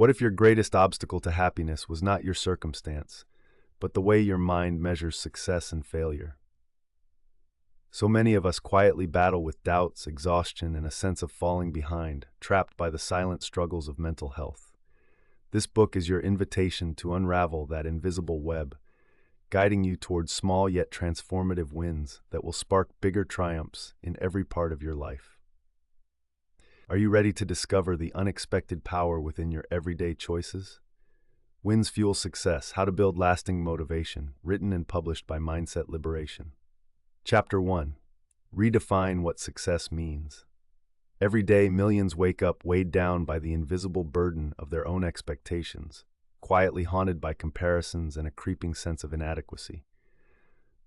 What if your greatest obstacle to happiness was not your circumstance, but the way your mind measures success and failure? So many of us quietly battle with doubts, exhaustion, and a sense of falling behind, trapped by the silent struggles of mental health. This book is your invitation to unravel that invisible web, guiding you towards small yet transformative wins that will spark bigger triumphs in every part of your life. Are you ready to discover the unexpected power within your everyday choices? Wins Fuel Success: How to Build Lasting Motivation, written and published by Mindset Liberation. Chapter 1. Redefine what success means. Every day, millions wake up weighed down by the invisible burden of their own expectations, quietly haunted by comparisons and a creeping sense of inadequacy.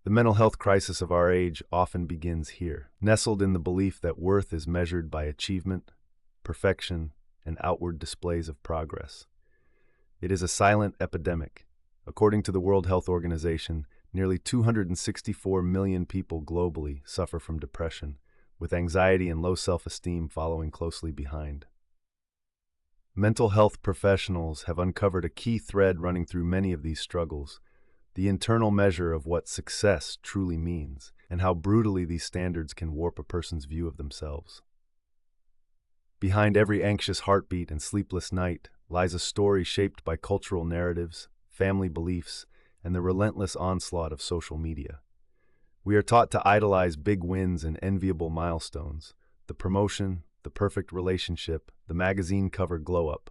The mental health crisis of our age often begins here, nestled in the belief that worth is measured by achievement, perfection, and outward displays of progress. It is a silent epidemic. According to the World Health Organization, nearly 264 million people globally suffer from depression, with anxiety and low self-esteem following closely behind. Mental health professionals have uncovered a key thread running through many of these struggles: the internal measure of what success truly means, and how brutally these standards can warp a person's view of themselves. Behind every anxious heartbeat and sleepless night lies a story shaped by cultural narratives, family beliefs, and the relentless onslaught of social media. We are taught to idolize big wins and enviable milestones: the promotion, the perfect relationship, the magazine cover glow-up.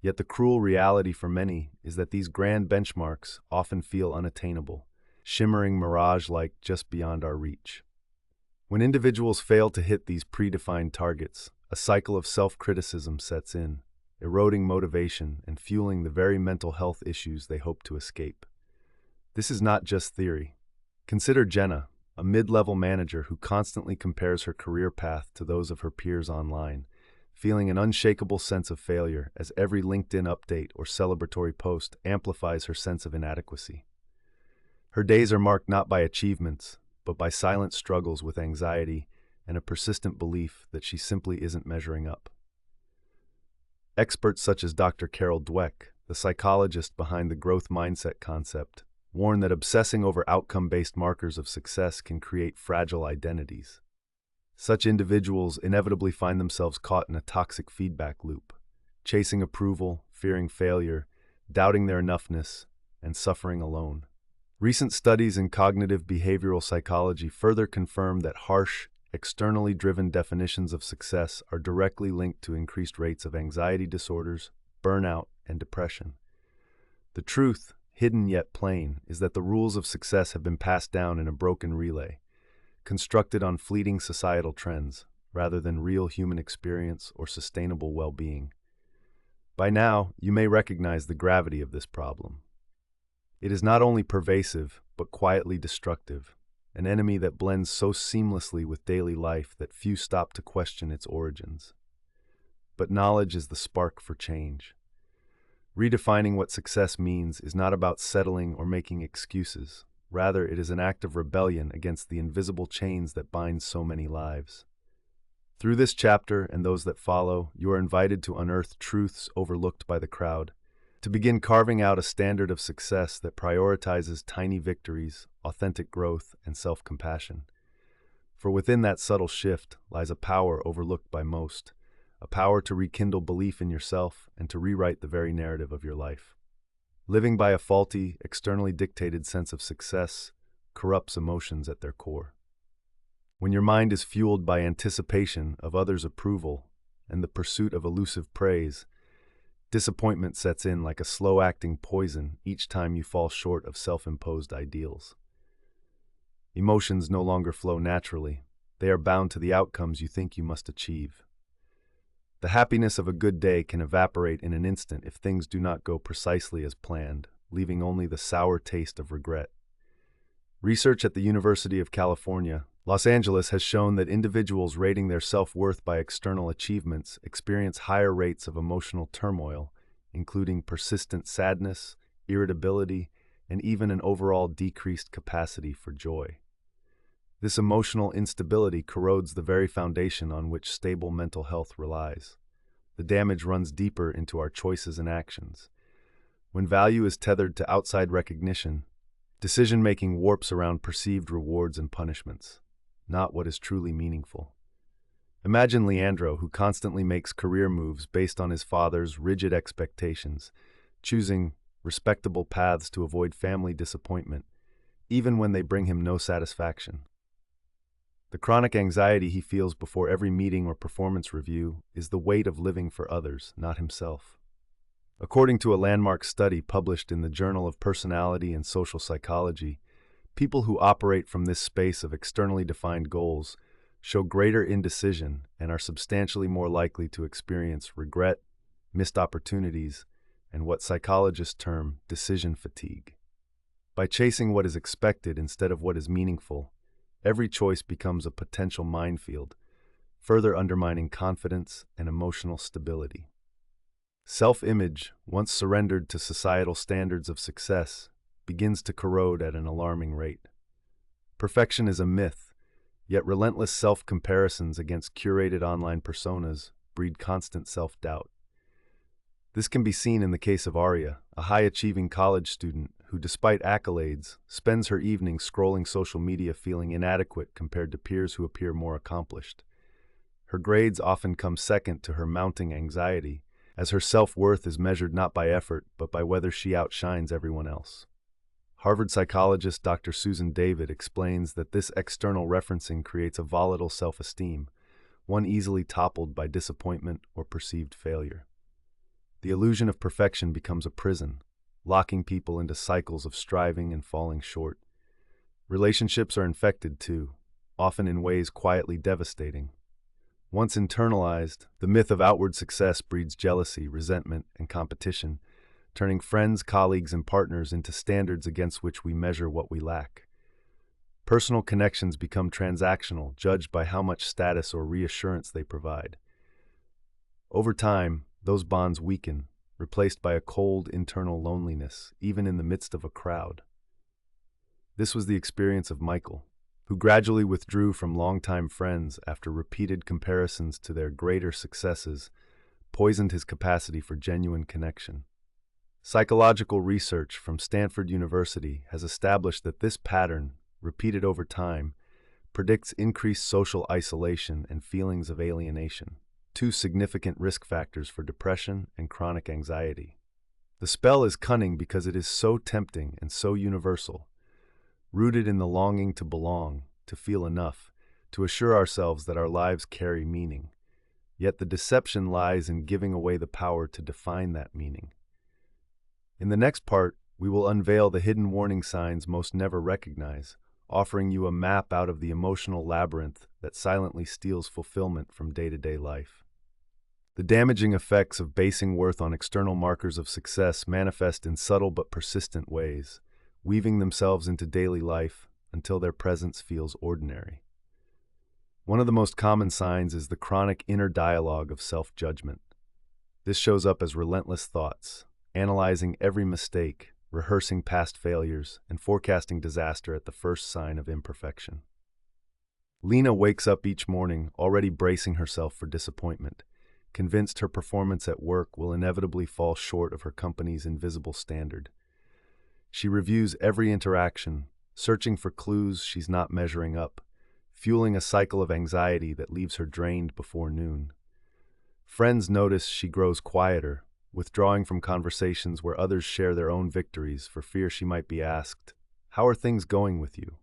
Yet the cruel reality for many is that these grand benchmarks often feel unattainable, shimmering mirage-like just beyond our reach. When individuals fail to hit these predefined targets, a cycle of self-criticism sets in, eroding motivation and fueling the very mental health issues they hope to escape. This is not just theory. Consider Jenna, a mid-level manager who constantly compares her career path to those of her peers online, feeling an unshakable sense of failure as every LinkedIn update or celebratory post amplifies her sense of inadequacy. Her days are marked not by achievements, but by silent struggles with anxiety and a persistent belief that she simply isn't measuring up. Experts such as Dr. Carol Dweck, the psychologist behind the growth mindset concept, warn that obsessing over outcome-based markers of success can create fragile identities. Such individuals inevitably find themselves caught in a toxic feedback loop, chasing approval, fearing failure, doubting their enoughness, and suffering alone. Recent studies in cognitive behavioral psychology further confirm that harsh, externally driven definitions of success are directly linked to increased rates of anxiety disorders, burnout, and depression. The truth, hidden yet plain, is that the rules of success have been passed down in a broken relay, constructed on fleeting societal trends, rather than real human experience or sustainable well-being. By now, you may recognize the gravity of this problem. It is not only pervasive, but quietly destructive, an enemy that blends so seamlessly with daily life that few stop to question its origins. But knowledge is the spark for change. Redefining what success means is not about settling or making excuses. Rather, it is an act of rebellion against the invisible chains that bind so many lives. Through this chapter and those that follow, you are invited to unearth truths overlooked by the crowd, to begin carving out a standard of success that prioritizes tiny victories, authentic growth, and self-compassion. For within that subtle shift lies a power overlooked by most, a power to rekindle belief in yourself and to rewrite the very narrative of your life. Living by a faulty, externally dictated sense of success corrupts emotions at their core. When your mind is fueled by anticipation of others' approval and the pursuit of elusive praise, disappointment sets in like a slow-acting poison each time you fall short of self-imposed ideals. Emotions no longer flow naturally. They are bound to the outcomes you think you must achieve. The happiness of a good day can evaporate in an instant if things do not go precisely as planned, leaving only the sour taste of regret. Research at the University of California, Los Angeles has shown that individuals rating their self-worth by external achievements experience higher rates of emotional turmoil, including persistent sadness, irritability, and even an overall decreased capacity for joy. This emotional instability corrodes the very foundation on which stable mental health relies. the damage runs deeper into our choices and actions. When value is tethered to outside recognition, decision-making warps around perceived rewards and punishments, not what is truly meaningful. Imagine Leandro, who constantly makes career moves based on his father's rigid expectations, choosing respectable paths to avoid family disappointment, even when they bring him no satisfaction. The chronic anxiety he feels before every meeting or performance review is the weight of living for others, not himself. According to a landmark study published in the Journal of Personality and Social Psychology, people who operate from this space of externally defined goals show greater indecision and are substantially more likely to experience regret, missed opportunities, and what psychologists term decision fatigue. By chasing what is expected instead of what is meaningful, every choice becomes a potential minefield, further undermining confidence and emotional stability. Self-image, once surrendered to societal standards of success, begins to corrode at an alarming rate. Perfection is a myth, yet relentless self-comparisons against curated online personas breed constant self-doubt. This can be seen in the case of Arya, a high-achieving college student who, despite accolades, spends her evenings scrolling social media feeling inadequate compared to peers who appear more accomplished. Her grades often come second to her mounting anxiety, as her self-worth is measured not by effort, but by whether she outshines everyone else. Harvard psychologist Dr. Susan David explains that this external referencing creates a volatile self-esteem, one easily toppled by disappointment or perceived failure. The illusion of perfection becomes a prison, locking people into cycles of striving and falling short. Relationships are infected too, often in ways quietly devastating. Once internalized, the myth of outward success breeds jealousy, resentment, and competition, turning friends, colleagues, and partners into standards against which we measure what we lack. Personal connections become transactional, judged by how much status or reassurance they provide. Over time, those bonds weaken, replaced by a cold internal loneliness, even in the midst of a crowd. This was the experience of Michael, who gradually withdrew from longtime friends after repeated comparisons to their greater successes poisoned his capacity for genuine connection. Psychological research from Stanford University has established that this pattern, repeated over time, predicts increased social isolation and feelings of alienation, two significant risk factors for depression and chronic anxiety. The spell is cunning because it is so tempting and so universal, rooted in the longing to belong, to feel enough, to assure ourselves that our lives carry meaning. Yet the deception lies in giving away the power to define that meaning. In the next part, we will unveil the hidden warning signs most never recognize, offering you a map out of the emotional labyrinth that silently steals fulfillment from day-to-day life. The damaging effects of basing worth on external markers of success manifest in subtle but persistent ways, weaving themselves into daily life until their presence feels ordinary. One of the most common signs is the chronic inner dialogue of self-judgment. This shows up as relentless thoughts, analyzing every mistake, rehearsing past failures, and forecasting disaster at the first sign of imperfection. Lena wakes up each morning already bracing herself for disappointment, convinced her performance at work will inevitably fall short of her company's invisible standard. She reviews every interaction, searching for clues she's not measuring up, fueling a cycle of anxiety that leaves her drained before noon. Friends notice she grows quieter, withdrawing from conversations where others share their own victories for fear she might be asked, "How are things going with you?"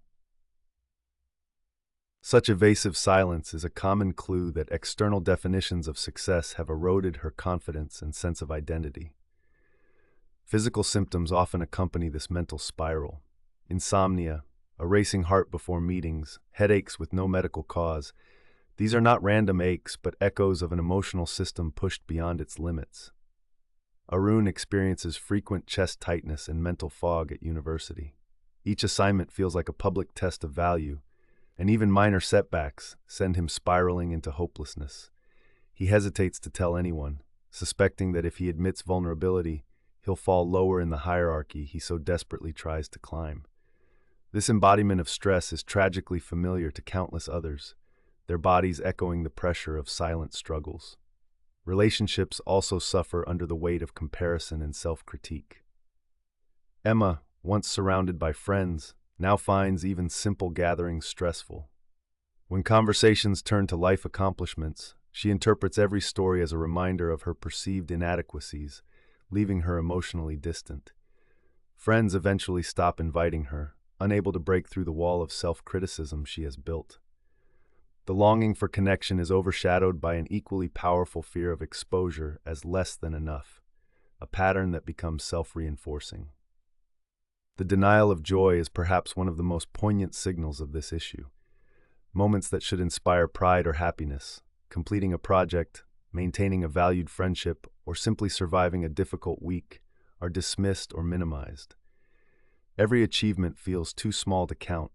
Such evasive silence is a common clue that external definitions of success have eroded her confidence and sense of identity. Physical symptoms often accompany this mental spiral. Insomnia, a racing heart before meetings, headaches with no medical cause. These are not random aches, but echoes of an emotional system pushed beyond its limits. Arun experiences frequent chest tightness and mental fog at university. Each assignment feels like a public test of value, and even minor setbacks send him spiraling into hopelessness. He hesitates to tell anyone, suspecting that if he admits vulnerability, he'll fall lower in the hierarchy he so desperately tries to climb. This embodiment of stress is tragically familiar to countless others, their bodies echoing the pressure of silent struggles. Relationships also suffer under the weight of comparison and self-critique. Emma, once surrounded by friends, now finds even simple gatherings stressful. When conversations turn to life accomplishments, she interprets every story as a reminder of her perceived inadequacies, leaving her emotionally distant. Friends eventually stop inviting her, unable to break through the wall of self-criticism she has built. The longing for connection is overshadowed by an equally powerful fear of exposure as less than enough, a pattern that becomes self-reinforcing. The denial of joy is perhaps one of the most poignant signals of this issue. Moments that should inspire pride or happiness, completing a project, maintaining a valued friendship, or simply surviving a difficult week, are dismissed or minimized. Every achievement feels too small to count,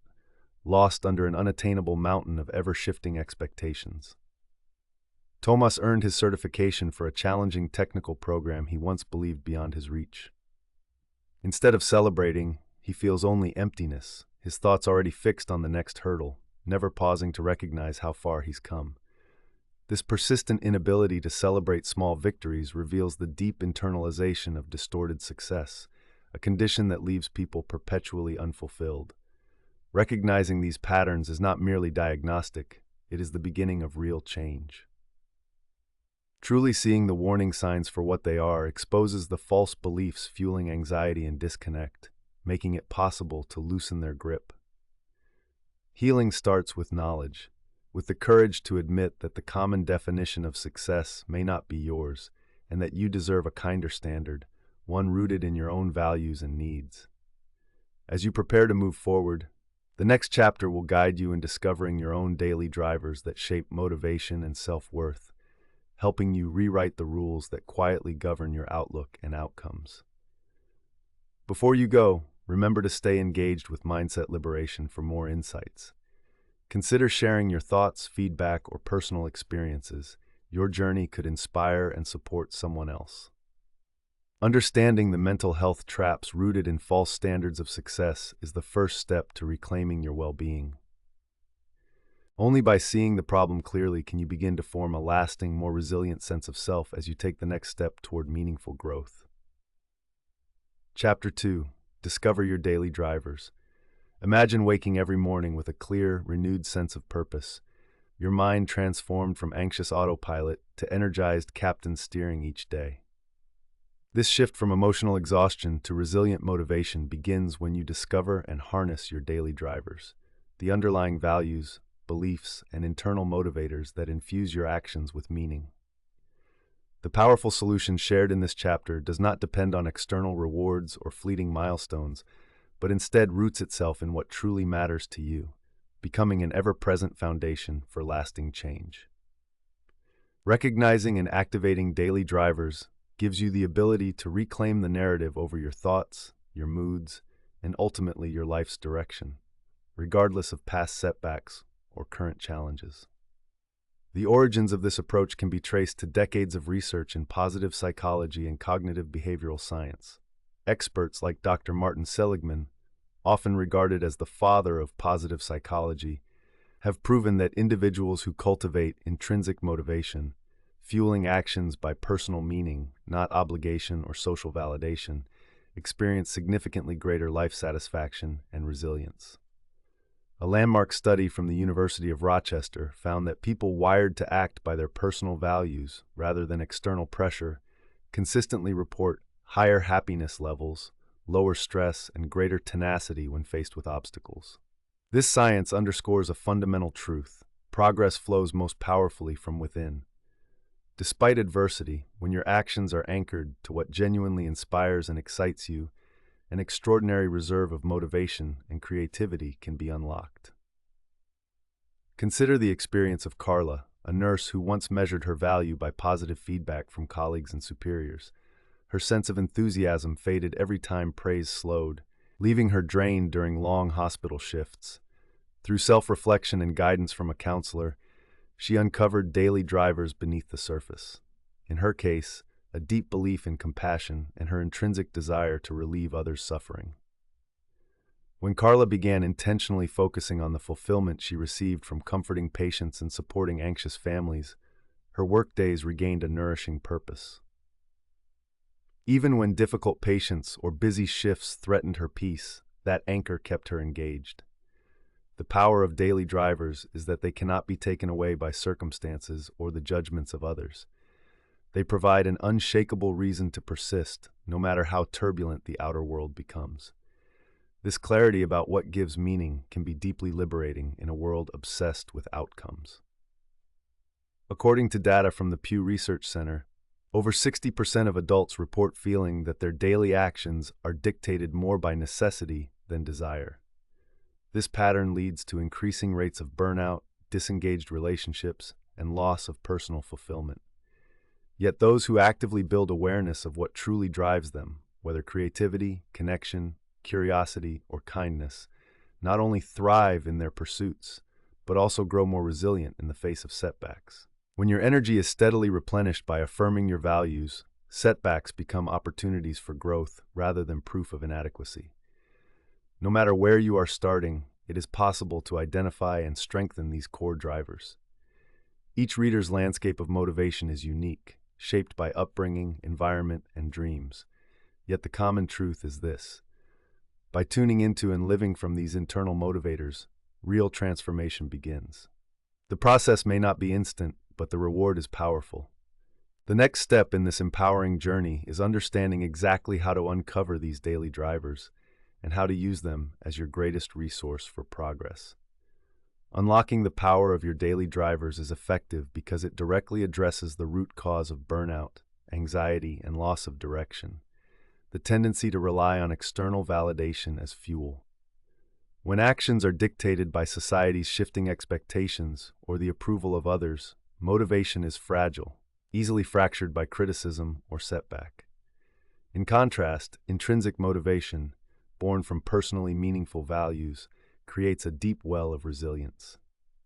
lost under an unattainable mountain of ever-shifting expectations. Tomas earned his certification for a challenging technical program he once believed beyond his reach. Instead of celebrating, he feels only emptiness, his thoughts already fixed on the next hurdle, never pausing to recognize how far he's come. This persistent inability to celebrate small victories reveals the deep internalization of distorted success, a condition that leaves people perpetually unfulfilled. Recognizing these patterns is not merely diagnostic, it is the beginning of real change. Truly seeing the warning signs for what they are exposes the false beliefs fueling anxiety and disconnect, making it possible to loosen their grip. Healing starts with knowledge, with the courage to admit that the common definition of success may not be yours, and that you deserve a kinder standard, one rooted in your own values and needs. As you prepare to move forward, the next chapter will guide you in discovering your own daily drivers that shape motivation and self-worth, helping you rewrite the rules that quietly govern your outlook and outcomes. Before you go, remember to stay engaged with Mindset Liberation for more insights. Consider sharing your thoughts, feedback, or personal experiences. Your journey could inspire and support someone else. Understanding the mental health traps rooted in false standards of success is the first step to reclaiming your well-being. Only by seeing the problem clearly can you begin to form a lasting, more resilient sense of self as you take the next step toward meaningful growth. Chapter 2. Discover your daily drivers. Imagine waking every morning with a clear, renewed sense of purpose, your mind transformed from anxious autopilot to energized captain steering each day. This shift from emotional exhaustion to resilient motivation begins when you discover and harness your daily drivers, the underlying values, beliefs, and internal motivators that infuse your actions with meaning. The powerful solution shared in this chapter does not depend on external rewards or fleeting milestones, but instead roots itself in what truly matters to you, becoming an ever-present foundation for lasting change. Recognizing and activating daily drivers gives you the ability to reclaim the narrative over your thoughts, your moods, and ultimately your life's direction, regardless of past setbacks or current challenges. The origins of this approach can be traced to decades of research in positive psychology and cognitive behavioral science. Experts like Dr. Martin Seligman, often regarded as the father of positive psychology, have proven that individuals who cultivate intrinsic motivation, fueling actions by personal meaning, not obligation or social validation, experience significantly greater life satisfaction and resilience. A landmark study from the University of Rochester found that people wired to act by their personal values rather than external pressure consistently report higher happiness levels, lower stress, and greater tenacity when faced with obstacles. This science underscores a fundamental truth: progress flows most powerfully from within. Despite adversity, when your actions are anchored to what genuinely inspires and excites you, an extraordinary reserve of motivation and creativity can be unlocked. Consider the experience of Carla, a nurse who once measured her value by positive feedback from colleagues and superiors. Her sense of enthusiasm faded every time praise slowed, leaving her drained during long hospital shifts. Through self-reflection and guidance from a counselor, she uncovered daily drivers beneath the surface. In her case, a deep belief in compassion and her intrinsic desire to relieve others' suffering. When Carla began intentionally focusing on the fulfillment she received from comforting patients and supporting anxious families, her workdays regained a nourishing purpose. Even when difficult patients or busy shifts threatened her peace, that anchor kept her engaged. The power of daily drivers is that they cannot be taken away by circumstances or the judgments of others. They provide an unshakable reason to persist, no matter how turbulent the outer world becomes. This clarity about what gives meaning can be deeply liberating in a world obsessed with outcomes. According to data from the Pew Research Center, over 60% of adults report feeling that their daily actions are dictated more by necessity than desire. This pattern leads to increasing rates of burnout, disengaged relationships, and loss of personal fulfillment. Yet those who actively build awareness of what truly drives them, whether creativity, connection, curiosity, or kindness, not only thrive in their pursuits, but also grow more resilient in the face of setbacks. When your energy is steadily replenished by affirming your values, setbacks become opportunities for growth rather than proof of inadequacy. No matter where you are starting, it is possible to identify and strengthen these core drivers. Each reader's landscape of motivation is unique, shaped by upbringing, environment, and dreams. Yet the common truth is this: by tuning into and living from these internal motivators, real transformation begins. The process may not be instant, but the reward is powerful. The next step in this empowering journey is understanding exactly how to uncover these daily drivers and how to use them as your greatest resource for progress. Unlocking the power of your daily drivers is effective because it directly addresses the root cause of burnout, anxiety, and loss of direction, the tendency to rely on external validation as fuel. When actions are dictated by society's shifting expectations or the approval of others, motivation is fragile, easily fractured by criticism or setback. In contrast, intrinsic motivation, born from personally meaningful values, creates a deep well of resilience.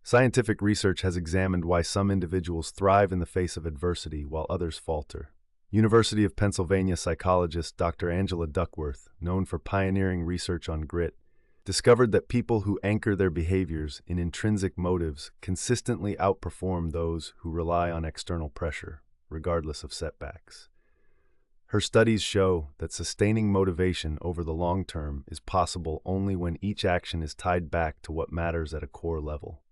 Scientific research has examined why some individuals thrive in the face of adversity while others falter. University of Pennsylvania psychologist Dr. Angela Duckworth, known for pioneering research on grit, discovered that people who anchor their behaviors in intrinsic motives consistently outperform those who rely on external pressure, regardless of setbacks. Her studies show that sustaining motivation over the long term is possible only when each action is tied back to what matters at a core level.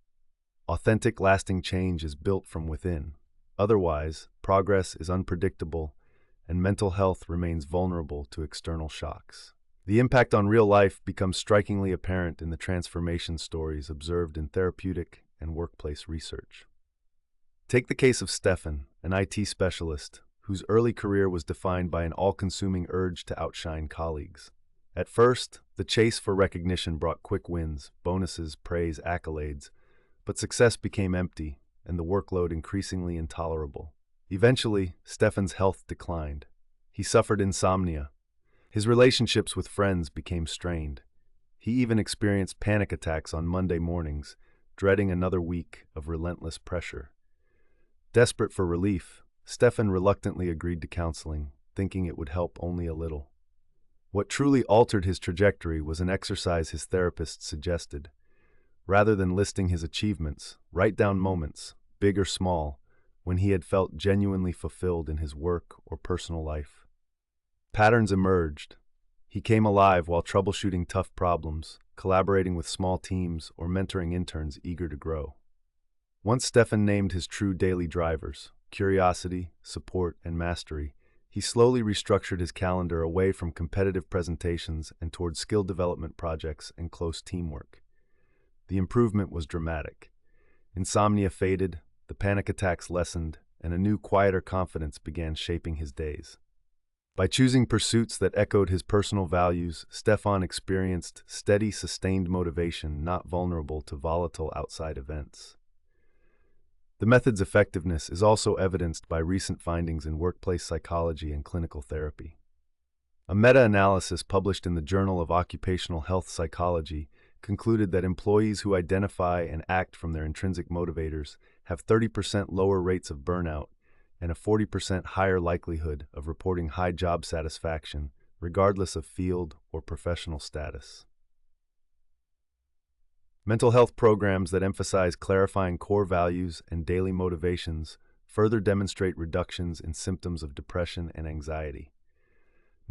Authentic, lasting change is built from within. Otherwise, progress is unpredictable and mental health remains vulnerable to external shocks. The impact on real life becomes strikingly apparent in the transformation stories observed in therapeutic and workplace research. Take the case of Stefan, an IT specialist, whose early career was defined by an all-consuming urge to outshine colleagues. At first, the chase for recognition brought quick wins, bonuses, praise, accolades, but success became empty and the workload increasingly intolerable. Eventually, Stefan's health declined. He suffered insomnia. His relationships with friends became strained. He even experienced panic attacks on Monday mornings, dreading another week of relentless pressure. Desperate for relief, Stefan reluctantly agreed to counseling, thinking it would help only a little. What truly altered his trajectory was an exercise his therapist suggested. Rather than listing his achievements, write down moments, big or small, when he had felt genuinely fulfilled in his work or personal life. Patterns emerged. He came alive while troubleshooting tough problems, collaborating with small teams, or mentoring interns eager to grow. Once Stefan named his true daily drivers, curiosity, support, and mastery, he slowly restructured his calendar away from competitive presentations and toward skill development projects and close teamwork. The improvement was dramatic. Insomnia faded, the panic attacks lessened, and a new, quieter confidence began shaping his days. By choosing pursuits that echoed his personal values, Stefan experienced steady, sustained motivation not vulnerable to volatile outside events. The method's effectiveness is also evidenced by recent findings in workplace psychology and clinical therapy. A meta-analysis published in the Journal of Occupational Health Psychology concluded that employees who identify and act from their intrinsic motivators have 30% lower rates of burnout and a 40% higher likelihood of reporting high job satisfaction, regardless of field or professional status. Mental health programs that emphasize clarifying core values and daily motivations further demonstrate reductions in symptoms of depression and anxiety.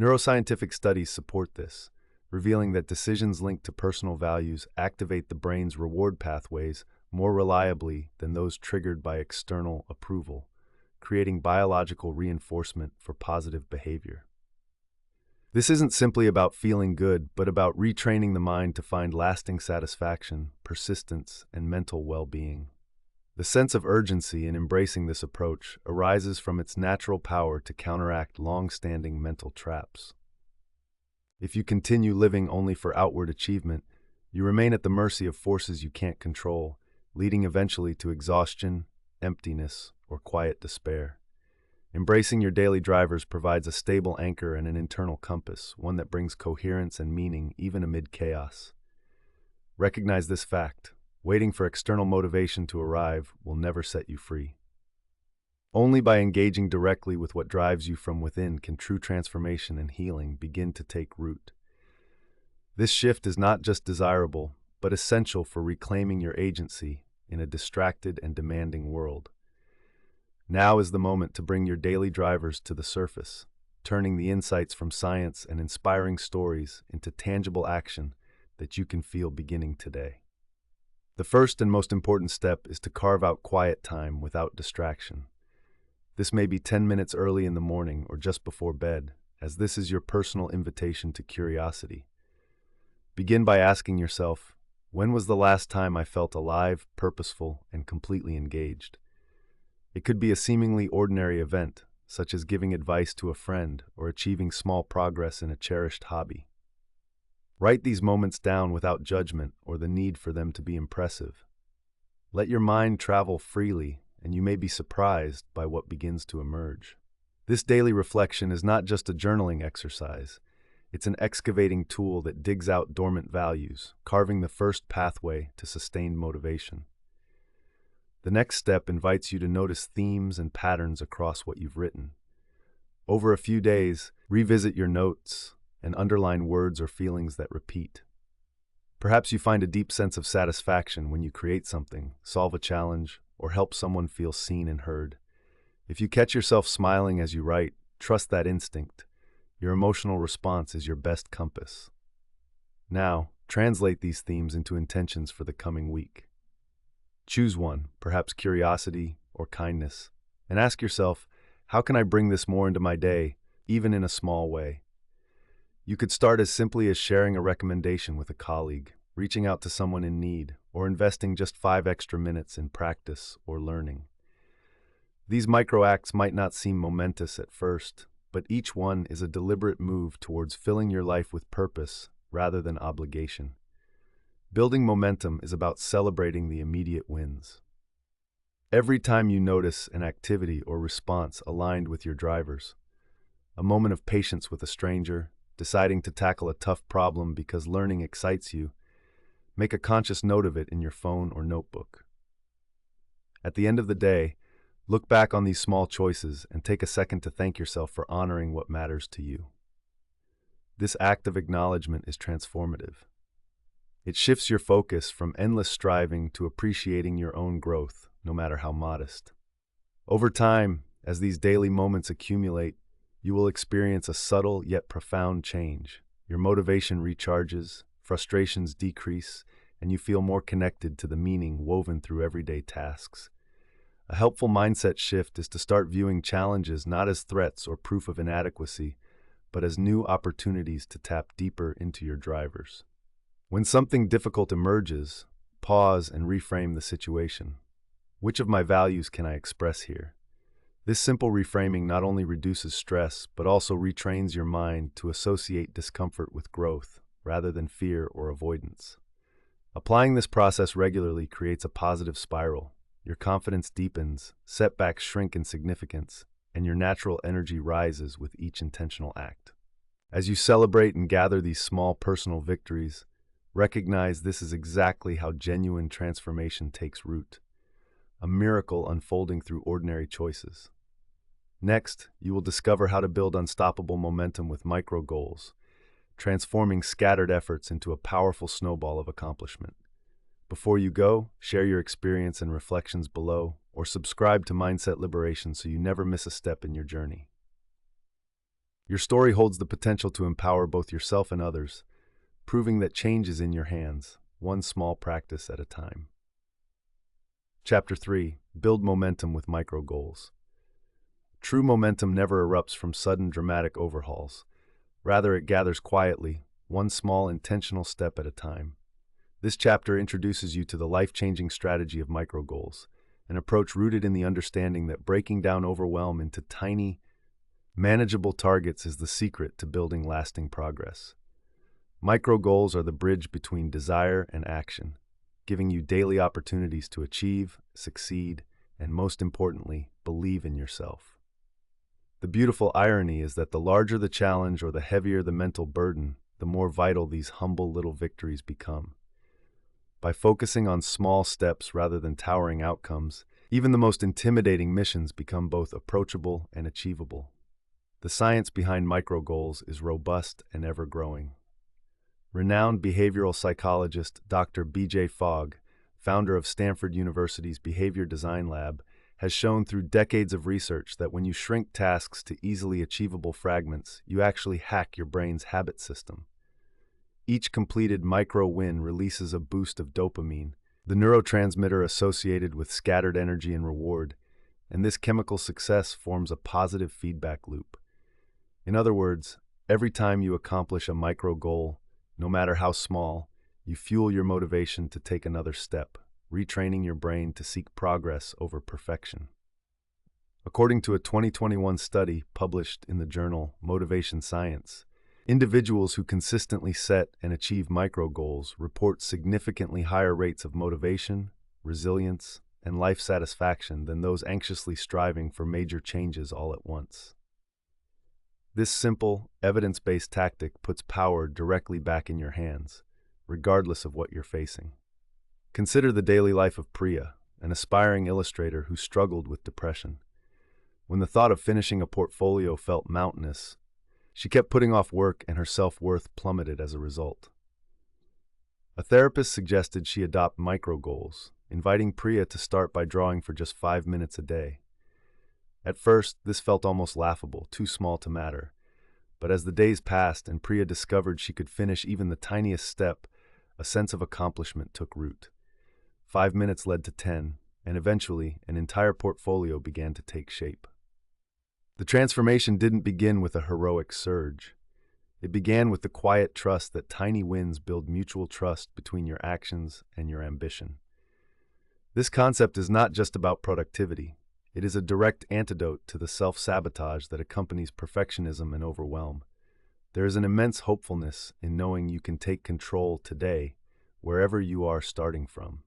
Neuroscientific studies support this, revealing that decisions linked to personal values activate the brain's reward pathways more reliably than those triggered by external approval, creating biological reinforcement for positive behavior. This isn't simply about feeling good, but about retraining the mind to find lasting satisfaction, persistence, and mental well-being. The sense of urgency in embracing this approach arises from its natural power to counteract long-standing mental traps. If you continue living only for outward achievement, you remain at the mercy of forces you can't control, leading eventually to exhaustion, emptiness, or quiet despair. Embracing your daily drivers provides a stable anchor and an internal compass, one that brings coherence and meaning even amid chaos. Recognize this fact: waiting for external motivation to arrive will never set you free. Only by engaging directly with what drives you from within can true transformation and healing begin to take root. This shift is not just desirable, but essential for reclaiming your agency in a distracted and demanding world. Now is the moment to bring your daily drivers to the surface, turning the insights from science and inspiring stories into tangible action that you can feel beginning today. The first and most important step is to carve out quiet time without distraction. This may be 10 minutes early in the morning or just before bed, as this is your personal invitation to curiosity. Begin by asking yourself, when was the last time I felt alive, purposeful, and completely engaged? It could be a seemingly ordinary event, such as giving advice to a friend or achieving small progress in a cherished hobby. Write these moments down without judgment or the need for them to be impressive. Let your mind travel freely, and you may be surprised by what begins to emerge. This daily reflection is not just a journaling exercise. It's an excavating tool that digs out dormant values, carving the first pathway to sustained motivation. The next step invites you to notice themes and patterns across what you've written. Over a few days, revisit your notes and underline words or feelings that repeat. Perhaps you find a deep sense of satisfaction when you create something, solve a challenge, or help someone feel seen and heard. If you catch yourself smiling as you write, trust that instinct. Your emotional response is your best compass. Now, translate these themes into intentions for the coming week. Choose one, perhaps curiosity or kindness, and ask yourself, how can I bring this more into my day, even in a small way? You could start as simply as sharing a recommendation with a colleague, reaching out to someone in need, or investing just 5 extra minutes in practice or learning. These micro-acts might not seem momentous at first, but each one is a deliberate move towards filling your life with purpose rather than obligation. Building momentum is about celebrating the immediate wins. Every time you notice an activity or response aligned with your drivers, a moment of patience with a stranger, deciding to tackle a tough problem because learning excites you, make a conscious note of it in your phone or notebook. At the end of the day, look back on these small choices and take a second to thank yourself for honoring what matters to you. This act of acknowledgement is transformative. It shifts your focus from endless striving to appreciating your own growth, no matter how modest. Over time, as these daily moments accumulate, you will experience a subtle yet profound change. Your motivation recharges, frustrations decrease, and you feel more connected to the meaning woven through everyday tasks. A helpful mindset shift is to start viewing challenges not as threats or proof of inadequacy, but as new opportunities to tap deeper into your drivers. When something difficult emerges, pause and reframe the situation. Which of my values can I express here? This simple reframing not only reduces stress, but also retrains your mind to associate discomfort with growth, rather than fear or avoidance. Applying this process regularly creates a positive spiral. Your confidence deepens, setbacks shrink in significance, and your natural energy rises with each intentional act. As you celebrate and gather these small personal victories, recognize this is exactly how genuine transformation takes root, a miracle unfolding through ordinary choices. Next, you will discover how to build unstoppable momentum with micro goals, transforming scattered efforts into a powerful snowball of accomplishment. Before you go, share your experience and reflections below, or subscribe to Mindset Liberation so you never miss a step in your journey. Your story holds the potential to empower both yourself and others, proving that change is in your hands, one small practice at a time. Chapter 3. Build momentum with micro goals. True momentum never erupts from sudden dramatic overhauls. Rather, it gathers quietly, one small intentional step at a time. This chapter introduces you to the life-changing strategy of micro goals, an approach rooted in the understanding that breaking down overwhelm into tiny, manageable targets is the secret to building lasting progress. Micro goals are the bridge between desire and action, giving you daily opportunities to achieve, succeed, and most importantly, believe in yourself. The beautiful irony is that the larger the challenge or the heavier the mental burden, the more vital these humble little victories become. By focusing on small steps rather than towering outcomes, even the most intimidating missions become both approachable and achievable. The science behind micro goals is robust and ever-growing. Renowned behavioral psychologist Dr. B.J. Fogg, founder of Stanford University's Behavior Design Lab, has shown through decades of research that when you shrink tasks to easily achievable fragments, you actually hack your brain's habit system. Each completed micro-win releases a boost of dopamine, the neurotransmitter associated with scattered energy and reward, and this chemical success forms a positive feedback loop. In other words, every time you accomplish a micro goal, no matter how small, you fuel your motivation to take another step, retraining your brain to seek progress over perfection. According to a 2021 study published in the journal Motivation Science, individuals who consistently set and achieve micro goals report significantly higher rates of motivation, resilience, and life satisfaction than those anxiously striving for major changes all at once. This simple, evidence-based tactic puts power directly back in your hands, regardless of what you're facing. Consider the daily life of Priya, an aspiring illustrator who struggled with depression. When the thought of finishing a portfolio felt mountainous, she kept putting off work and her self-worth plummeted as a result. A therapist suggested she adopt micro goals, inviting Priya to start by drawing for just 5 minutes a day. At first, this felt almost laughable, too small to matter. But as the days passed and Priya discovered she could finish even the tiniest step, a sense of accomplishment took root. 5 minutes led to 10, and eventually, an entire portfolio began to take shape. The transformation didn't begin with a heroic surge. It began with the quiet trust that tiny wins build mutual trust between your actions and your ambition. This concept is not just about productivity. It is a direct antidote to the self-sabotage that accompanies perfectionism and overwhelm. There is an immense hopefulness in knowing you can take control today, wherever you are starting from.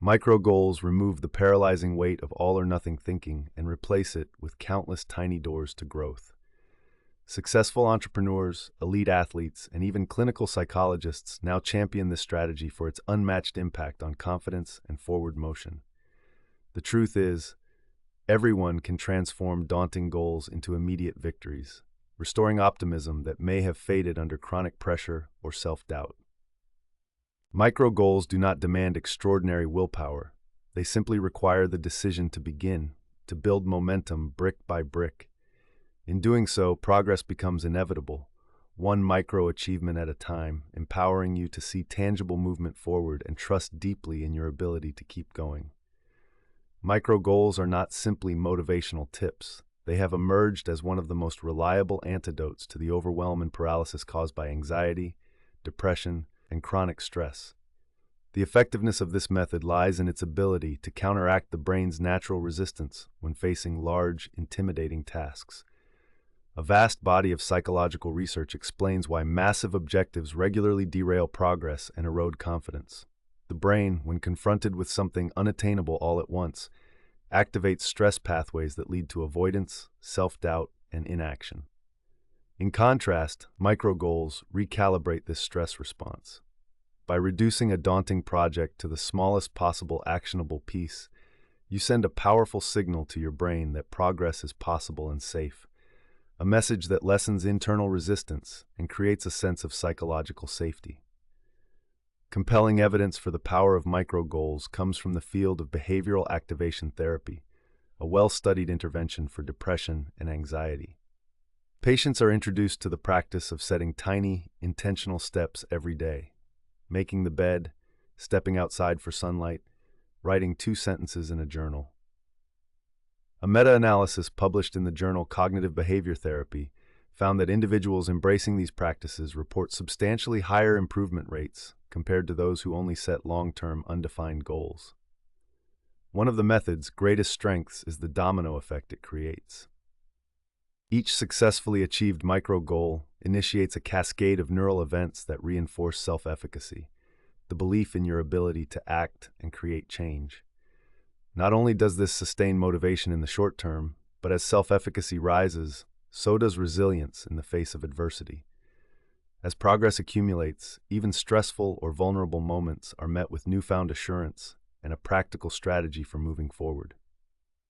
Micro goals remove the paralyzing weight of all-or-nothing thinking and replace it with countless tiny doors to growth. Successful entrepreneurs, elite athletes, and even clinical psychologists now champion this strategy for its unmatched impact on confidence and forward motion. The truth is, everyone can transform daunting goals into immediate victories, restoring optimism that may have faded under chronic pressure or self-doubt. Micro goals do not demand extraordinary willpower. They simply require the decision to begin, to build momentum brick by brick. In doing so, progress becomes inevitable, one micro achievement at a time, empowering you to see tangible movement forward and trust deeply in your ability to keep going. Micro goals are not simply motivational tips. They have emerged as one of the most reliable antidotes to the overwhelm and paralysis caused by anxiety, depression, and chronic stress. The effectiveness of this method lies in its ability to counteract the brain's natural resistance when facing large, intimidating tasks. A vast body of psychological research explains why massive objectives regularly derail progress and erode confidence. The brain, when confronted with something unattainable all at once, activates stress pathways that lead to avoidance, self-doubt, and inaction. In contrast, micro goals recalibrate this stress response. By reducing a daunting project to the smallest possible actionable piece, you send a powerful signal to your brain that progress is possible and safe, a message that lessens internal resistance and creates a sense of psychological safety. Compelling evidence for the power of micro goals comes from the field of behavioral activation therapy, a well-studied intervention for depression and anxiety. Patients are introduced to the practice of setting tiny, intentional steps every day, making the bed, stepping outside for sunlight, writing 2 sentences in a journal. A meta-analysis published in the journal Cognitive Behavior Therapy found that individuals embracing these practices report substantially higher improvement rates compared to those who only set long-term, undefined goals. One of the method's greatest strengths is the domino effect it creates. Each successfully achieved micro goal initiates a cascade of neural events that reinforce self-efficacy, the belief in your ability to act and create change. Not only does this sustain motivation in the short term, but as self-efficacy rises, so does resilience in the face of adversity. As progress accumulates, even stressful or vulnerable moments are met with newfound assurance and a practical strategy for moving forward.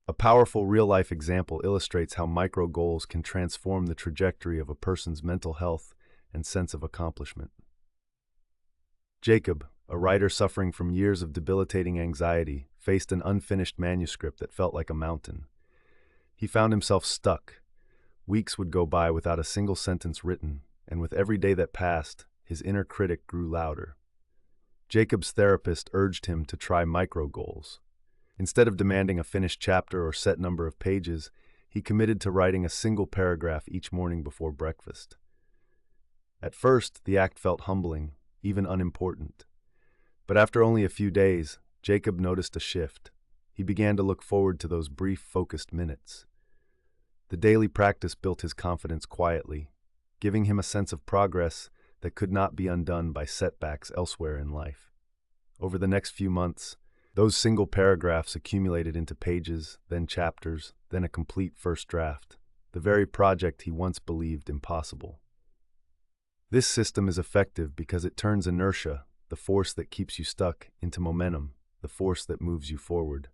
A powerful real-life example illustrates how micro goals can transform the trajectory of a person's mental health and sense of accomplishment. Jacob, a writer suffering from years of debilitating anxiety, faced an unfinished manuscript that felt like a mountain. He found himself stuck. Weeks would go by without a single sentence written, and with every day that passed, his inner critic grew louder. Jacob's therapist urged him to try micro goals. Instead of demanding a finished chapter or set number of pages, he committed to writing a single paragraph each morning before breakfast. At first, the act felt humbling, even unimportant. But after only a few days, Jacob noticed a shift. He began to look forward to those brief, focused minutes. The daily practice built his confidence quietly, giving him a sense of progress that could not be undone by setbacks elsewhere in life. Over the next few months, those single paragraphs accumulated into pages, then chapters, then a complete first draft, the very project he once believed impossible. This system is effective because it turns inertia, the force that keeps you stuck, into momentum, the force that moves you forward.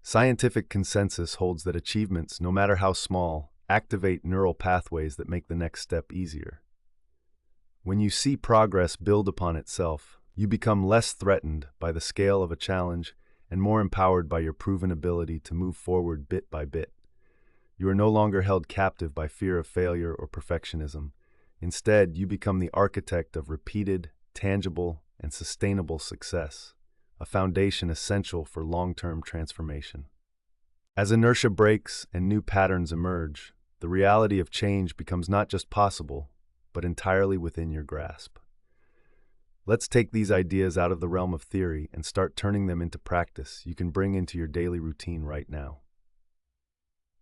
Scientific consensus holds that achievements, no matter how small, activate neural pathways that make the next step easier. When you see progress build upon itself, you become less threatened by the scale of a challenge and more empowered by your proven ability to move forward bit by bit. You are no longer held captive by fear of failure or perfectionism. Instead, you become the architect of repeated, tangible, and sustainable success, a foundation essential for long-term transformation. As inertia breaks and new patterns emerge, the reality of change becomes not just possible, but entirely within your grasp. Let's take these ideas out of the realm of theory and start turning them into practice you can bring into your daily routine right now.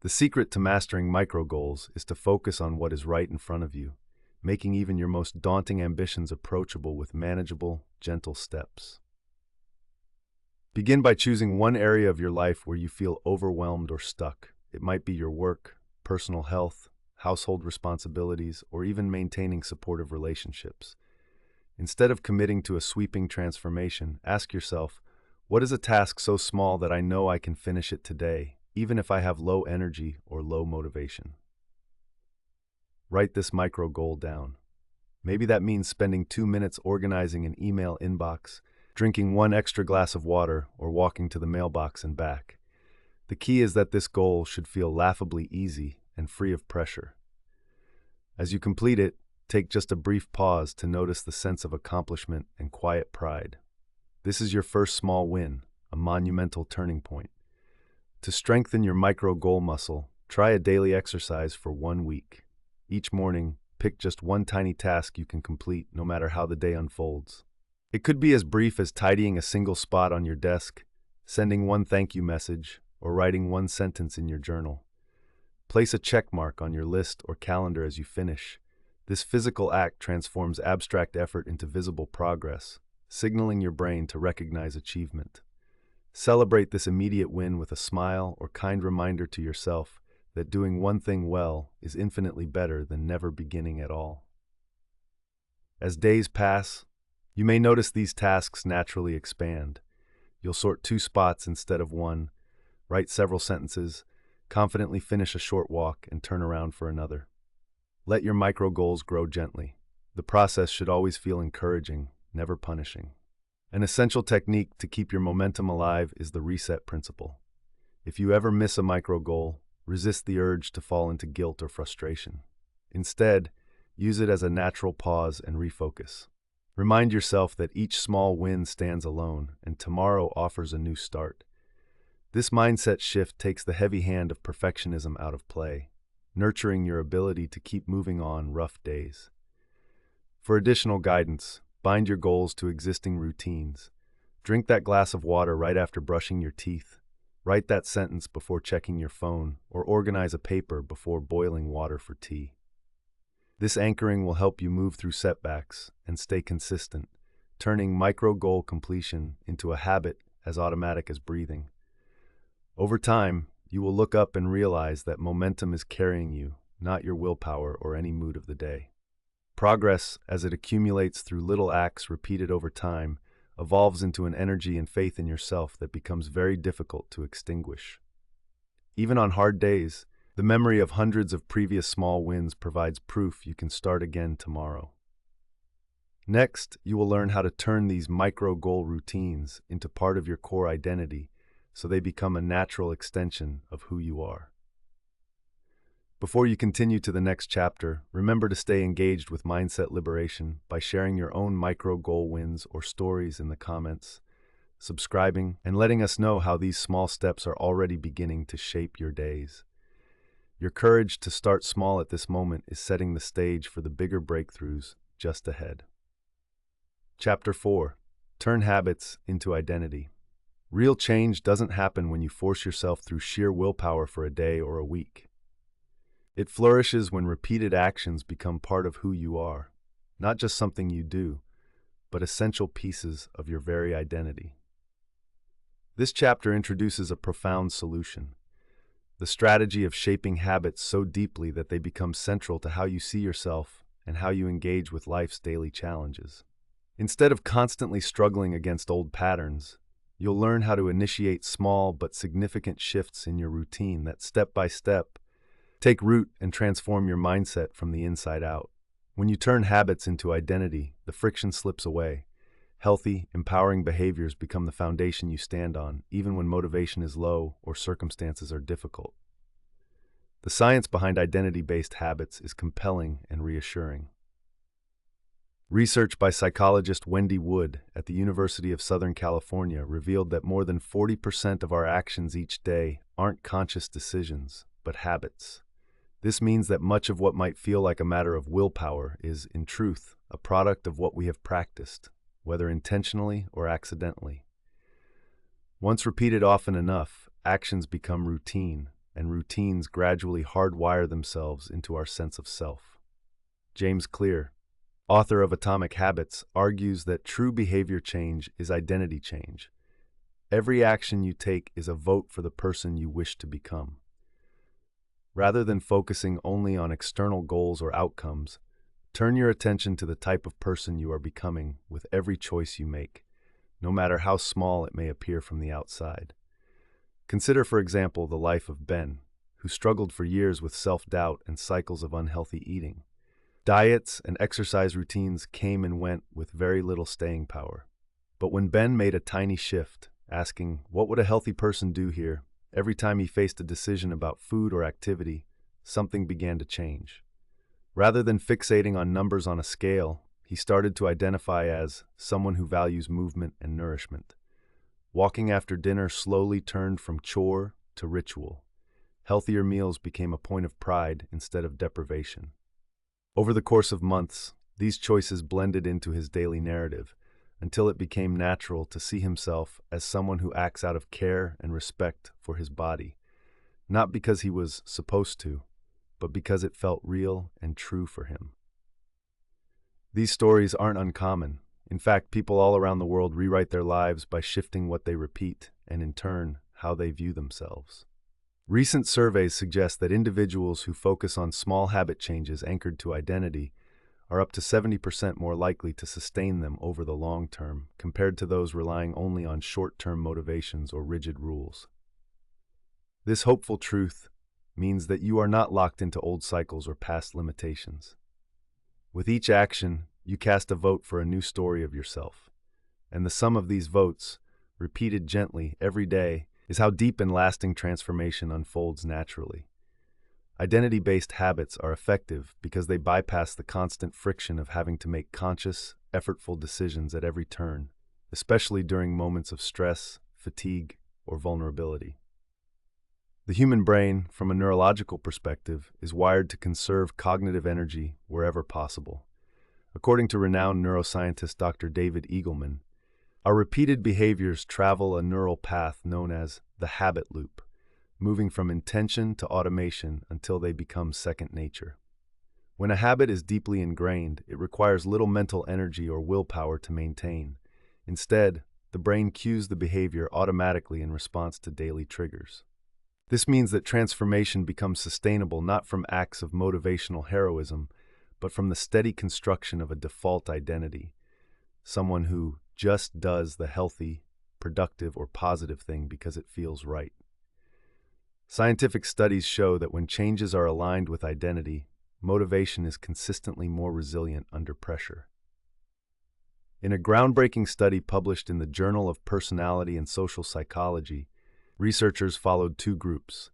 The secret to mastering micro goals is to focus on what is right in front of you, making even your most daunting ambitions approachable with manageable, gentle steps. Begin by choosing one area of your life where you feel overwhelmed or stuck. It might be your work, personal health, household responsibilities, or even maintaining supportive relationships. Instead of committing to a sweeping transformation, ask yourself, what is a task so small that I know I can finish it today, even if I have low energy or low motivation? Write this micro goal down. Maybe that means spending 2 minutes organizing an email inbox, drinking 1 extra glass of water, or walking to the mailbox and back. The key is that this goal should feel laughably easy and free of pressure. As you complete it, take just a brief pause to notice the sense of accomplishment and quiet pride. This is your first small win, a monumental turning point. To strengthen your micro goal muscle, try a daily exercise for 1 week. Each morning, pick just one tiny task you can complete, no matter how the day unfolds. It could be as brief as tidying a single spot on your desk, sending 1 thank you message, or writing 1 sentence in your journal. Place a check mark on your list or calendar as you finish. This physical act transforms abstract effort into visible progress, signaling your brain to recognize achievement. Celebrate this immediate win with a smile or kind reminder to yourself that doing one thing well is infinitely better than never beginning at all. As days pass, you may notice these tasks naturally expand. You'll sort 2 spots instead of 1, write several sentences, confidently finish a short walk, and turn around for another. Let your micro goals grow gently. The process should always feel encouraging, never punishing. An essential technique to keep your momentum alive is the reset principle. If you ever miss a micro goal, resist the urge to fall into guilt or frustration. Instead, use it as a natural pause and refocus. Remind yourself that each small win stands alone and tomorrow offers a new start. This mindset shift takes the heavy hand of perfectionism out of play, nurturing your ability to keep moving on rough days. For additional guidance, bind your goals to existing routines. Drink that glass of water right after brushing your teeth. Write that sentence before checking your phone, or organize a paper before boiling water for tea. This anchoring will help you move through setbacks and stay consistent, turning micro-goal completion into a habit as automatic as breathing. Over time, you will look up and realize that momentum is carrying you, not your willpower or any mood of the day. Progress, as it accumulates through little acts repeated over time, evolves into an energy and faith in yourself that becomes very difficult to extinguish. Even on hard days, the memory of hundreds of previous small wins provides proof you can start again tomorrow. Next, you will learn how to turn these micro-goal routines into part of your core identity so they become a natural extension of who you are. Before you continue to the next chapter, remember to stay engaged with Mindset Liberation by sharing your own micro-goal wins or stories in the comments, subscribing, and letting us know how these small steps are already beginning to shape your days. Your courage to start small at this moment is setting the stage for the bigger breakthroughs just ahead. Chapter 4. Turn habits into identity. Real change doesn't happen when you force yourself through sheer willpower for a day or a week. It flourishes when repeated actions become part of who you are, not just something you do, but essential pieces of your very identity. This chapter introduces a profound solution: the strategy of shaping habits so deeply that they become central to how you see yourself and how you engage with life's daily challenges. Instead of constantly struggling against old patterns, you'll learn how to initiate small but significant shifts in your routine that step by step take root and transform your mindset from the inside out. When you turn habits into identity, the friction slips away. Healthy, empowering behaviors become the foundation you stand on, even when motivation is low or circumstances are difficult. The science behind identity-based habits is compelling and reassuring. Research by psychologist Wendy Wood at the University of Southern California revealed that more than 40% of our actions each day aren't conscious decisions, but habits. This means that much of what might feel like a matter of willpower is, in truth, a product of what we have practiced, whether intentionally or accidentally. Once repeated often enough, actions become routine, and routines gradually hardwire themselves into our sense of self. James Clear, author of Atomic Habits, argues that true behavior change is identity change. Every action you take is a vote for the person you wish to become. Rather than focusing only on external goals or outcomes, turn your attention to the type of person you are becoming with every choice you make, no matter how small it may appear from the outside. Consider, for example, the life of Ben, who struggled for years with self-doubt and cycles of unhealthy eating. Diets and exercise routines came and went with very little staying power. But when Ben made a tiny shift, asking, "What would a healthy person do here?" every time he faced a decision about food or activity, something began to change. Rather than fixating on numbers on a scale, he started to identify as someone who values movement and nourishment. Walking after dinner slowly turned from chore to ritual. Healthier meals became a point of pride instead of deprivation. Over the course of months, these choices blended into his daily narrative, until it became natural to see himself as someone who acts out of care and respect for his body, not because he was supposed to, but because it felt real and true for him. These stories aren't uncommon. In fact, people all around the world rewrite their lives by shifting what they repeat and, in turn, how they view themselves. Recent surveys suggest that individuals who focus on small habit changes anchored to identity are up to 70% more likely to sustain them over the long term, compared to those relying only on short-term motivations or rigid rules. This hopeful truth means that you are not locked into old cycles or past limitations. With each action, you cast a vote for a new story of yourself. And the sum of these votes, repeated gently every day, is how deep and lasting transformation unfolds naturally. Identity-based habits are effective because they bypass the constant friction of having to make conscious, effortful decisions at every turn, especially during moments of stress, fatigue, or vulnerability. The human brain, from a neurological perspective, is wired to conserve cognitive energy wherever possible. According to renowned neuroscientist Dr. David Eagleman, our repeated behaviors travel a neural path known as the habit loop, moving from intention to automation until they become second nature. When a habit is deeply ingrained, it requires little mental energy or willpower to maintain. Instead, the brain cues the behavior automatically in response to daily triggers. This means that transformation becomes sustainable not from acts of motivational heroism, but from the steady construction of a default identity, someone who just does the healthy, productive, or positive thing because it feels right. Scientific studies show that when changes are aligned with identity, motivation is consistently more resilient under pressure. In a groundbreaking study published in the Journal of Personality and Social Psychology, researchers followed two groups.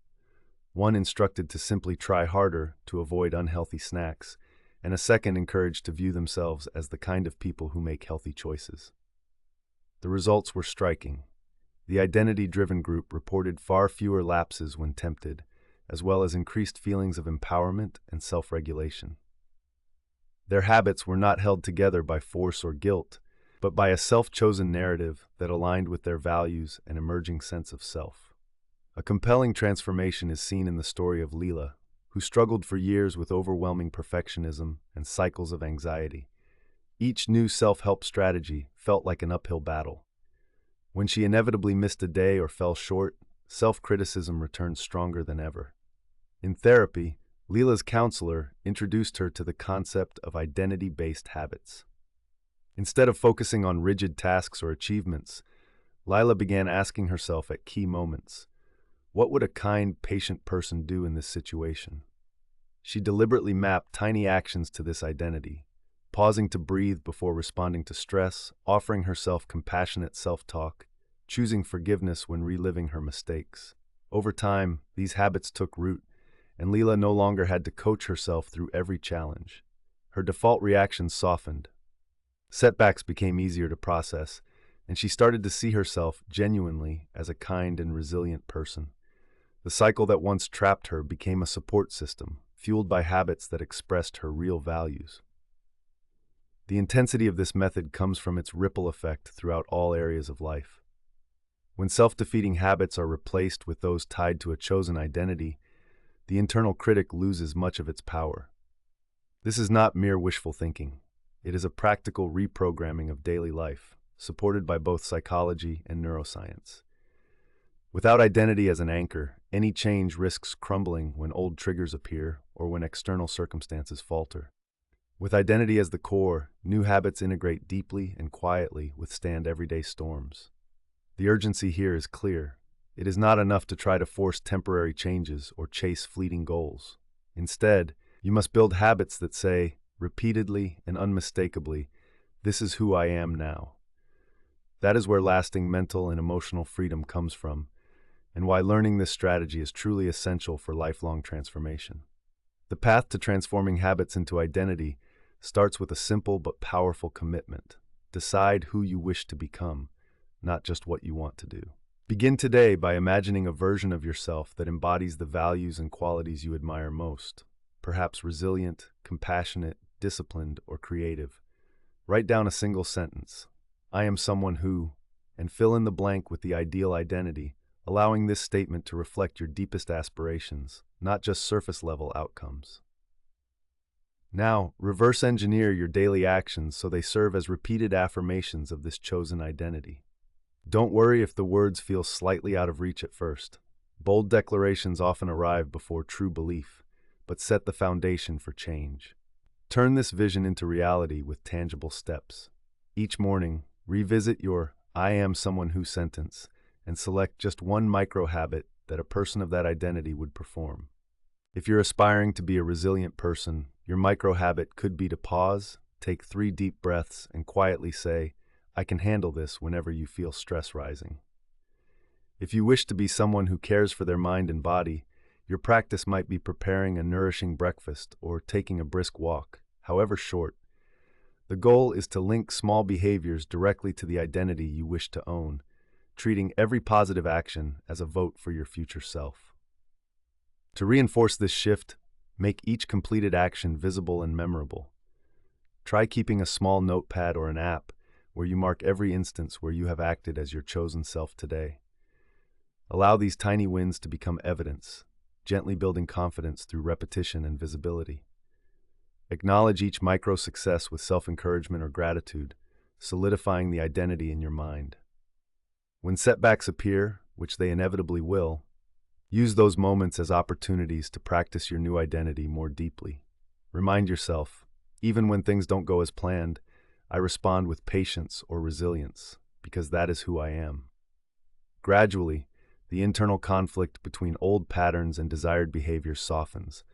One instructed to simply try harder to avoid unhealthy snacks, and a second encouraged to view themselves as the kind of people who make healthy choices. The results were striking. The identity-driven group reported far fewer lapses when tempted, as well as increased feelings of empowerment and self-regulation. Their habits were not held together by force or guilt, but by a self-chosen narrative that aligned with their values and emerging sense of self. A compelling transformation is seen in the story of Leela, who struggled for years with overwhelming perfectionism and cycles of anxiety. Each new self-help strategy felt like an uphill battle. When she inevitably missed a day or fell short, self-criticism returned stronger than ever. In therapy, Leela's counselor introduced her to the concept of identity-based habits. Instead of focusing on rigid tasks or achievements, Leela began asking herself at key moments, what would a kind, patient person do in this situation? She deliberately mapped tiny actions to this identity, pausing to breathe before responding to stress, offering herself compassionate self-talk, choosing forgiveness when reliving her mistakes. Over time, these habits took root, and Leela no longer had to coach herself through every challenge. Her default reactions softened. Setbacks became easier to process, and she started to see herself genuinely as a kind and resilient person. The cycle that once trapped her became a support system, fueled by habits that expressed her real values. The intensity of this method comes from its ripple effect throughout all areas of life. When self-defeating habits are replaced with those tied to a chosen identity, the internal critic loses much of its power. This is not mere wishful thinking. It is a practical reprogramming of daily life, supported by both psychology and neuroscience. Without identity as an anchor, any change risks crumbling when old triggers appear or when external circumstances falter. With identity as the core, new habits integrate deeply and quietly withstand everyday storms. The urgency here is clear. It is not enough to try to force temporary changes or chase fleeting goals. Instead, you must build habits that say, repeatedly and unmistakably, "This is who I am now." That is where lasting mental and emotional freedom comes from, and why learning this strategy is truly essential for lifelong transformation. The path to transforming habits into identity starts with a simple but powerful commitment. Decide who you wish to become, not just what you want to do. Begin today by imagining a version of yourself that embodies the values and qualities you admire most, perhaps resilient, compassionate, disciplined, or creative. Write down a single sentence. I am someone who, and fill in the blank with the ideal identity, allowing this statement to reflect your deepest aspirations, not just surface-level outcomes. Now, reverse engineer your daily actions so they serve as repeated affirmations of this chosen identity. Don't worry if the words feel slightly out of reach at first. Bold declarations often arrive before true belief, but set the foundation for change. Turn this vision into reality with tangible steps. Each morning, revisit your "I am someone who" sentence and select just one micro-habit that a person of that identity would perform. If you're aspiring to be a resilient person, your micro-habit could be to pause, take 3 deep breaths, and quietly say, "I can handle this" whenever you feel stress rising. If you wish to be someone who cares for their mind and body, your practice might be preparing a nourishing breakfast or taking a brisk walk, however short. The goal is to link small behaviors directly to the identity you wish to own, treating every positive action as a vote for your future self. To reinforce this shift, make each completed action visible and memorable. Try keeping a small notepad or an app where you mark every instance where you have acted as your chosen self today. Allow these tiny wins to become evidence, gently building confidence through repetition and visibility. Acknowledge each micro success with self-encouragement or gratitude, solidifying the identity in your mind. When setbacks appear, which they inevitably will, use those moments as opportunities to practice your new identity more deeply. Remind yourself, even when things don't go as planned, I respond with patience or resilience, because that is who I am. Gradually, the internal conflict between old patterns and desired behaviors softens,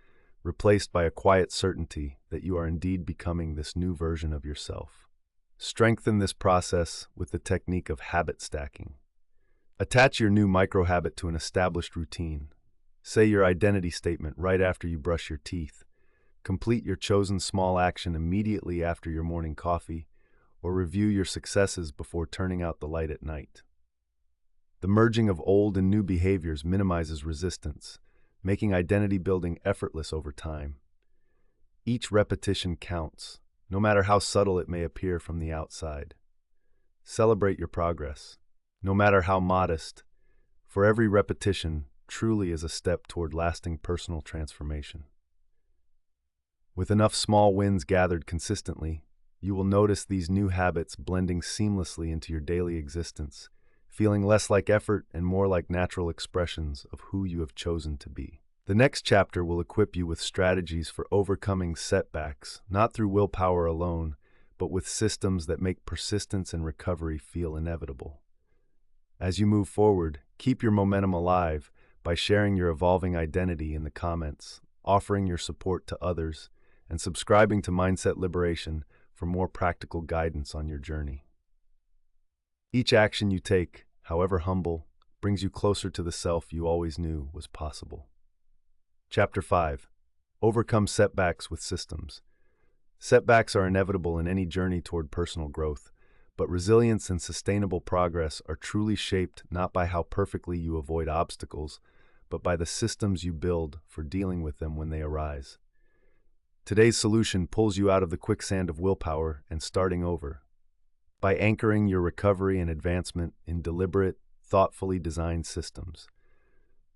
replaced by a quiet certainty that you are indeed becoming this new version of yourself. Strengthen this process with the technique of habit stacking. Attach your new micro-habit to an established routine. Say your identity statement right after you brush your teeth. Complete your chosen small action immediately after your morning coffee, or review your successes before turning out the light at night. The merging of old and new behaviors minimizes resistance, making identity building effortless over time. Each repetition counts, no matter how subtle it may appear from the outside. Celebrate your progress, no matter how modest, for every repetition truly is a step toward lasting personal transformation. With enough small wins gathered consistently, you will notice these new habits blending seamlessly into your daily existence, feeling less like effort and more like natural expressions of who you have chosen to be. The next chapter will equip you with strategies for overcoming setbacks, not through willpower alone, but with systems that make persistence and recovery feel inevitable. As you move forward, keep your momentum alive by sharing your evolving identity in the comments, offering your support to others, and subscribing to Mindset Liberation for more practical guidance on your journey. Each action you take, however humble, brings you closer to the self you always knew was possible. Chapter 5. Overcome setbacks with systems. Setbacks are inevitable in any journey toward personal growth, but resilience and sustainable progress are truly shaped not by how perfectly you avoid obstacles, but by the systems you build for dealing with them when they arise. Today's solution pulls you out of the quicksand of willpower and starting over. By anchoring your recovery and advancement in deliberate, thoughtfully designed systems.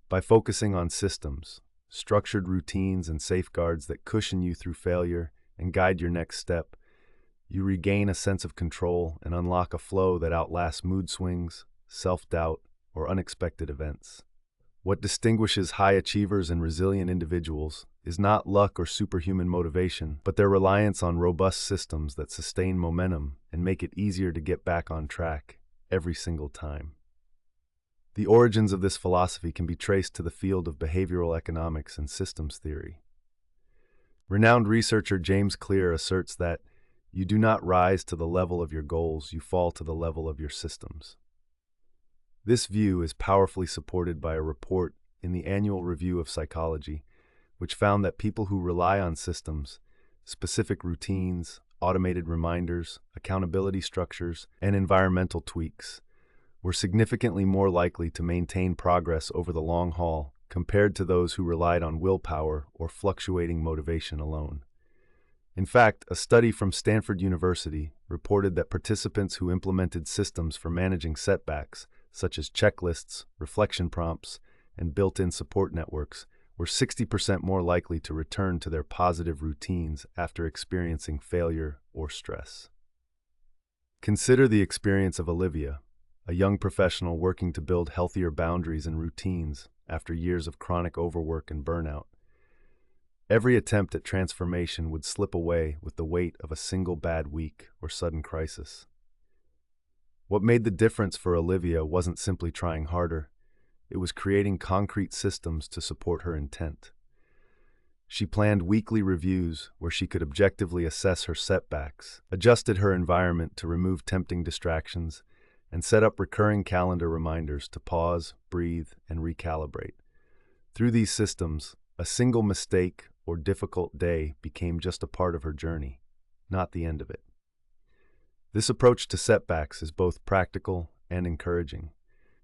By focusing on systems, structured routines and safeguards that cushion you through failure and guide your next step, you regain a sense of control and unlock a flow that outlasts mood swings, self-doubt, or unexpected events. What distinguishes high achievers and resilient individuals is not luck or superhuman motivation, but their reliance on robust systems that sustain momentum and make it easier to get back on track every single time. The origins of this philosophy can be traced to the field of behavioral economics and systems theory. Renowned researcher James Clear asserts that you do not rise to the level of your goals, you fall to the level of your systems. This view is powerfully supported by a report in the Annual Review of Psychology, which found that people who rely on systems, specific routines, automated reminders, accountability structures, and environmental tweaks, were significantly more likely to maintain progress over the long haul compared to those who relied on willpower or fluctuating motivation alone. In fact, a study from Stanford University reported that participants who implemented systems for managing setbacks, such as checklists, reflection prompts, and built-in support networks, were 60% more likely to return to their positive routines after experiencing failure or stress. Consider the experience of Olivia, a young professional working to build healthier boundaries and routines after years of chronic overwork and burnout. Every attempt at transformation would slip away with the weight of a single bad week or sudden crisis. What made the difference for Olivia wasn't simply trying harder, it was creating concrete systems to support her intent. She planned weekly reviews where she could objectively assess her setbacks, adjusted her environment to remove tempting distractions, and set up recurring calendar reminders to pause, breathe, and recalibrate. Through these systems, a single mistake or difficult day became just a part of her journey, not the end of it. This approach to setbacks is both practical and encouraging.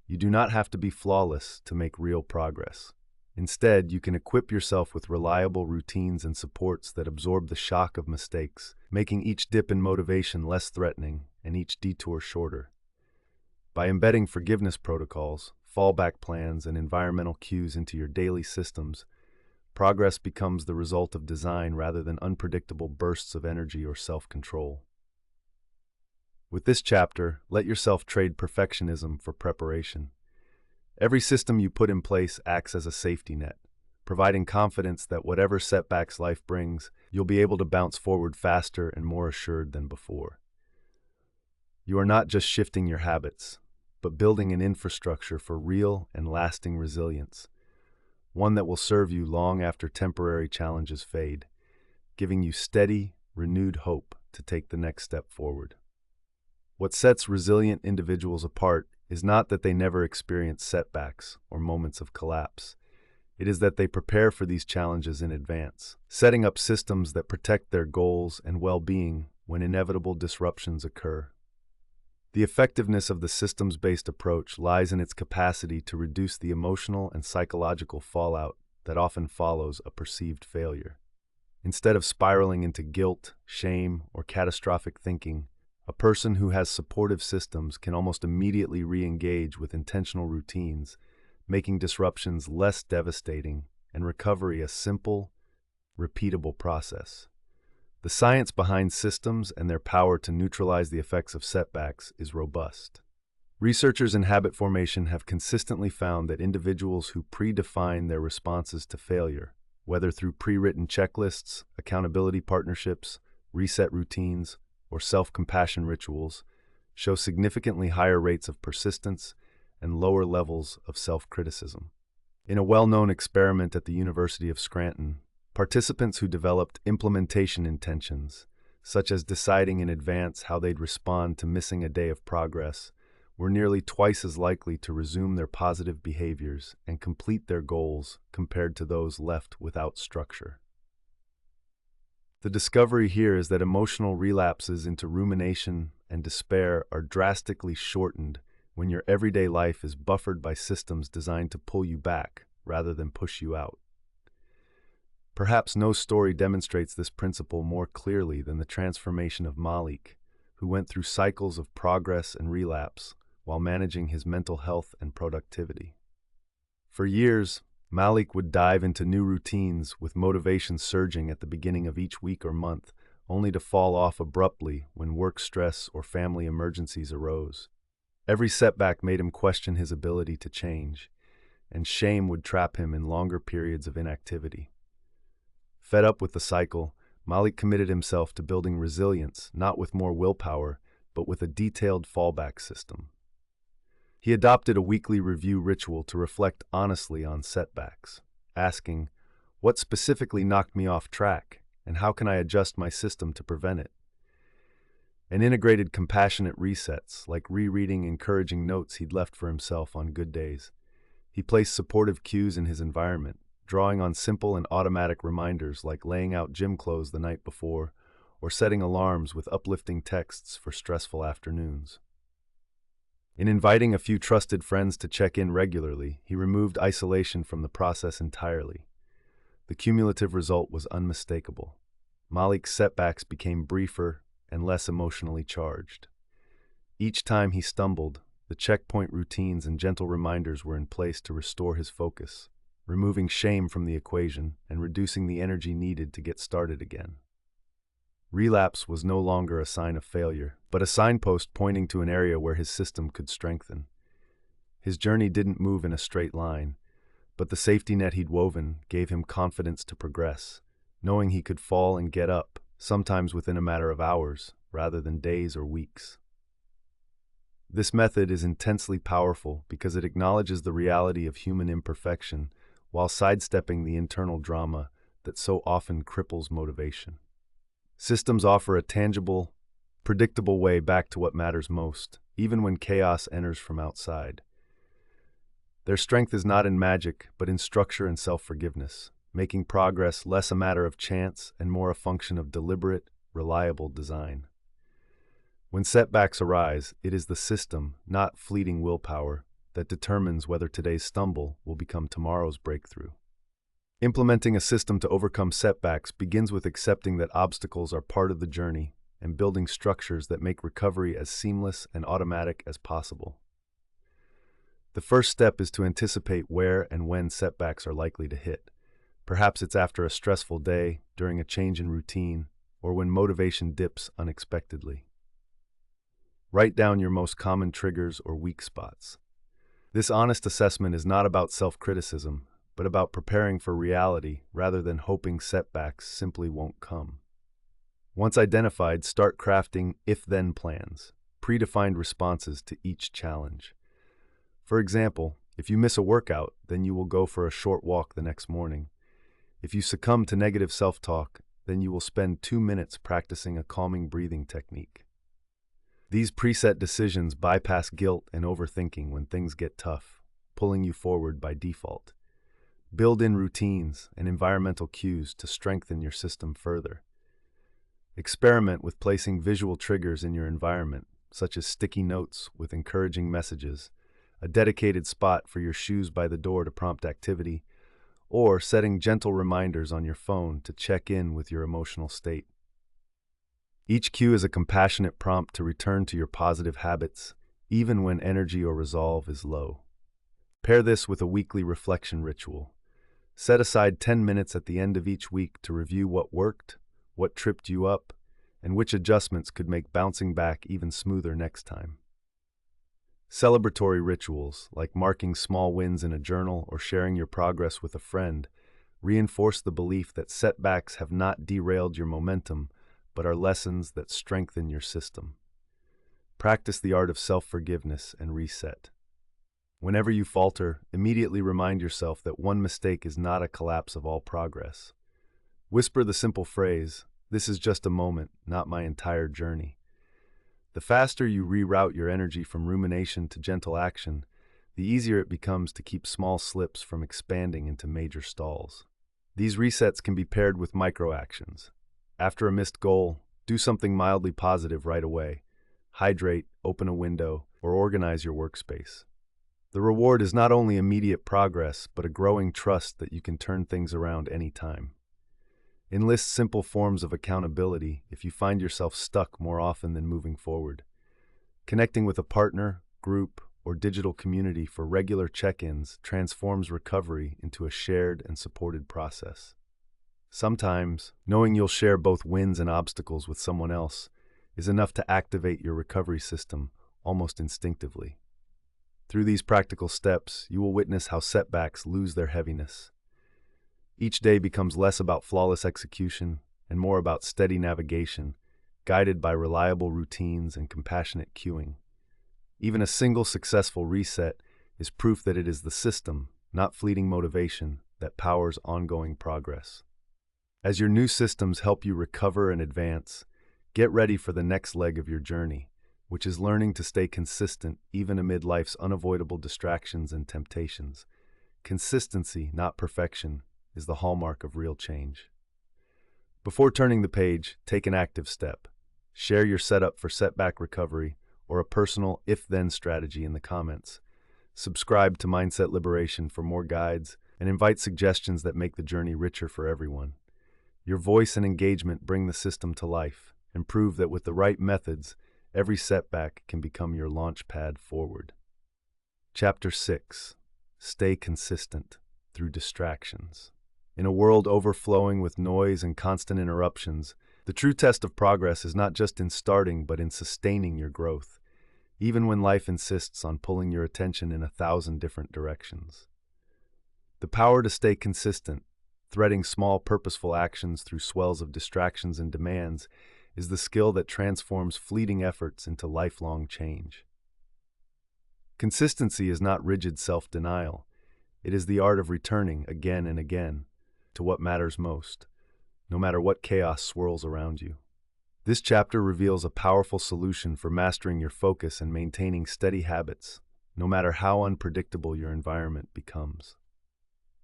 You do not have to be flawless to make real progress. Instead, you can equip yourself with reliable routines and supports that absorb the shock of mistakes, making each dip in motivation less threatening and each detour shorter. By embedding forgiveness protocols, fallback plans, and environmental cues into your daily systems, progress becomes the result of design rather than unpredictable bursts of energy or self-control. With this chapter, let yourself trade perfectionism for preparation. Every system you put in place acts as a safety net, providing confidence that whatever setbacks life brings, you'll be able to bounce forward faster and more assured than before. You are not just shifting your habits, but building an infrastructure for real and lasting resilience, one that will serve you long after temporary challenges fade, giving you steady, renewed hope to take the next step forward. What sets resilient individuals apart is not that they never experience setbacks or moments of collapse. It is that they prepare for these challenges in advance, setting up systems that protect their goals and well-being when inevitable disruptions occur. The effectiveness of the systems-based approach lies in its capacity to reduce the emotional and psychological fallout that often follows a perceived failure. Instead of spiraling into guilt, shame, or catastrophic thinking, a person who has supportive systems can almost immediately re-engage with intentional routines, making disruptions less devastating and recovery a simple, repeatable process. The science behind systems and their power to neutralize the effects of setbacks is robust. Researchers in habit formation have consistently found that individuals who predefine their responses to failure, whether through pre-written checklists, accountability partnerships, reset routines, or self-compassion rituals, show significantly higher rates of persistence and lower levels of self-criticism. In a well-known experiment at the University of Scranton, participants who developed implementation intentions, such as deciding in advance how they'd respond to missing a day of progress, were nearly twice as likely to resume their positive behaviors and complete their goals compared to those left without structure. The discovery here is that emotional relapses into rumination and despair are drastically shortened when your everyday life is buffered by systems designed to pull you back rather than push you out. Perhaps no story demonstrates this principle more clearly than the transformation of Malik, who went through cycles of progress and relapse while managing his mental health and productivity. For years, Malik would dive into new routines with motivation surging at the beginning of each week or month, only to fall off abruptly when work stress or family emergencies arose. Every setback made him question his ability to change, and shame would trap him in longer periods of inactivity. Fed up with the cycle, Malik committed himself to building resilience, not with more willpower, but with a detailed fallback system. He adopted a weekly review ritual to reflect honestly on setbacks, asking, "What specifically knocked me off track, and how can I adjust my system to prevent it?" And integrated compassionate resets, like rereading encouraging notes he'd left for himself on good days. He placed supportive cues in his environment, drawing on simple and automatic reminders like laying out gym clothes the night before or setting alarms with uplifting texts for stressful afternoons. In inviting a few trusted friends to check in regularly, he removed isolation from the process entirely. The cumulative result was unmistakable. Malik's setbacks became briefer and less emotionally charged. Each time he stumbled, the checkpoint routines and gentle reminders were in place to restore his focus, removing shame from the equation and reducing the energy needed to get started again. Relapse was no longer a sign of failure, but a signpost pointing to an area where his system could strengthen. His journey didn't move in a straight line, but the safety net he'd woven gave him confidence to progress, knowing he could fall and get up, sometimes within a matter of hours, rather than days or weeks. This method is intensely powerful because it acknowledges the reality of human imperfection while sidestepping the internal drama that so often cripples motivation. Systems offer a tangible, predictable way back to what matters most, even when chaos enters from outside. Their strength is not in magic, but in structure and self-forgiveness, making progress less a matter of chance and more a function of deliberate, reliable design. When setbacks arise, it is the system, not fleeting willpower, that determines whether today's stumble will become tomorrow's breakthrough. Implementing a system to overcome setbacks begins with accepting that obstacles are part of the journey and building structures that make recovery as seamless and automatic as possible. The first step is to anticipate where and when setbacks are likely to hit. Perhaps it's after a stressful day, during a change in routine, or when motivation dips unexpectedly. Write down your most common triggers or weak spots. This honest assessment is not about self-criticism, but about preparing for reality rather than hoping setbacks simply won't come. Once identified, start crafting if-then plans, predefined responses to each challenge. For example, if you miss a workout, then you will go for a short walk the next morning. If you succumb to negative self-talk, then you will spend 2 minutes practicing a calming breathing technique. These preset decisions bypass guilt and overthinking when things get tough, pulling you forward by default. Build in routines and environmental cues to strengthen your system further. Experiment with placing visual triggers in your environment, such as sticky notes with encouraging messages, a dedicated spot for your shoes by the door to prompt activity, or setting gentle reminders on your phone to check in with your emotional state. Each cue is a compassionate prompt to return to your positive habits, even when energy or resolve is low. Pair this with a weekly reflection ritual. Set aside 10 minutes at the end of each week to review what worked, what tripped you up, and which adjustments could make bouncing back even smoother next time. Celebratory rituals, like marking small wins in a journal or sharing your progress with a friend, reinforce the belief that setbacks have not derailed your momentum, but are lessons that strengthen your system. Practice the art of self-forgiveness and reset. Whenever you falter, immediately remind yourself that one mistake is not a collapse of all progress. Whisper the simple phrase, "This is just a moment, not my entire journey." The faster you reroute your energy from rumination to gentle action, the easier it becomes to keep small slips from expanding into major stalls. These resets can be paired with micro-actions. After a missed goal, do something mildly positive right away. Hydrate, open a window, or organize your workspace. The reward is not only immediate progress, but a growing trust that you can turn things around anytime. Enlist simple forms of accountability if you find yourself stuck more often than moving forward. Connecting with a partner, group, or digital community for regular check-ins transforms recovery into a shared and supported process. Sometimes, knowing you'll share both wins and obstacles with someone else is enough to activate your recovery system almost instinctively. Through these practical steps, you will witness how setbacks lose their heaviness. Each day becomes less about flawless execution and more about steady navigation, guided by reliable routines and compassionate cueing. Even a single successful reset is proof that it is the system, not fleeting motivation, that powers ongoing progress. As your new systems help you recover and advance, get ready for the next leg of your journey, which is learning to stay consistent even amid life's unavoidable distractions and temptations. Consistency, not perfection, is the hallmark of real change. Before turning the page, take an active step. Share your setup for setback recovery or a personal if-then strategy in the comments. Subscribe to Mindset Liberation for more guides and invite suggestions that make the journey richer for everyone. Your voice and engagement bring the system to life and prove that with the right methods, every setback can become your launch pad forward. Chapter 6. Stay consistent through distractions. In a world overflowing with noise and constant interruptions, the true test of progress is not just in starting but in sustaining your growth, even when life insists on pulling your attention in 1,000 different directions. The power to stay consistent, threading small purposeful actions through swells of distractions and demands, is the skill that transforms fleeting efforts into lifelong change. Consistency is not rigid self-denial. It is the art of returning again and again, to what matters most, no matter what chaos swirls around you. This chapter reveals a powerful solution for mastering your focus and maintaining steady habits, no matter how unpredictable your environment becomes.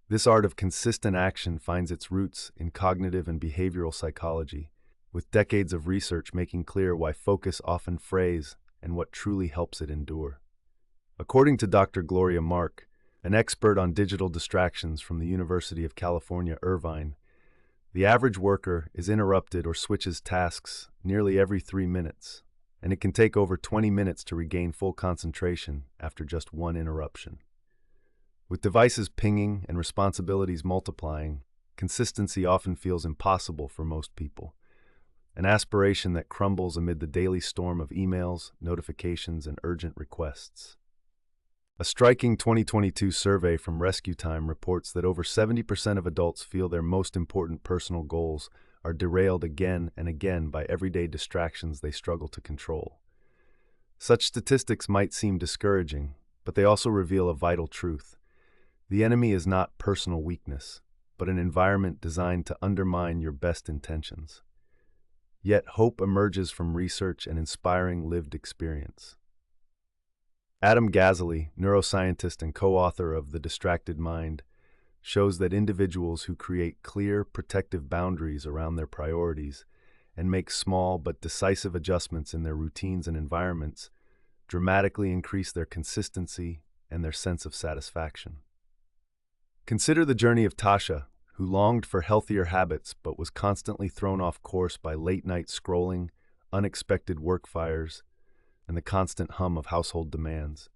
This art of consistent action finds its roots in cognitive and behavioral psychology, with decades of research making clear why focus often frays and what truly helps it endure. According to Dr. Gloria Mark, an expert on digital distractions from the University of California, Irvine, the average worker is interrupted or switches tasks nearly every 3 minutes, and it can take over 20 minutes to regain full concentration after just one interruption. With devices pinging and responsibilities multiplying, consistency often feels impossible for most people, an aspiration that crumbles amid the daily storm of emails, notifications, and urgent requests. A striking 2022 survey from Rescue Time reports that over 70% of adults feel their most important personal goals are derailed again and again by everyday distractions they struggle to control. Such statistics might seem discouraging, but they also reveal a vital truth. The enemy is not personal weakness, but an environment designed to undermine your best intentions. Yet hope emerges from research and inspiring lived experience. Adam Gazzaley, neuroscientist and co-author of The Distracted Mind, shows that individuals who create clear, protective boundaries around their priorities and make small but decisive adjustments in their routines and environments dramatically increase their consistency and their sense of satisfaction. Consider the journey of Tasha, who longed for healthier habits but was constantly thrown off course by late-night scrolling, unexpected work fires, and the constant hum of household demands.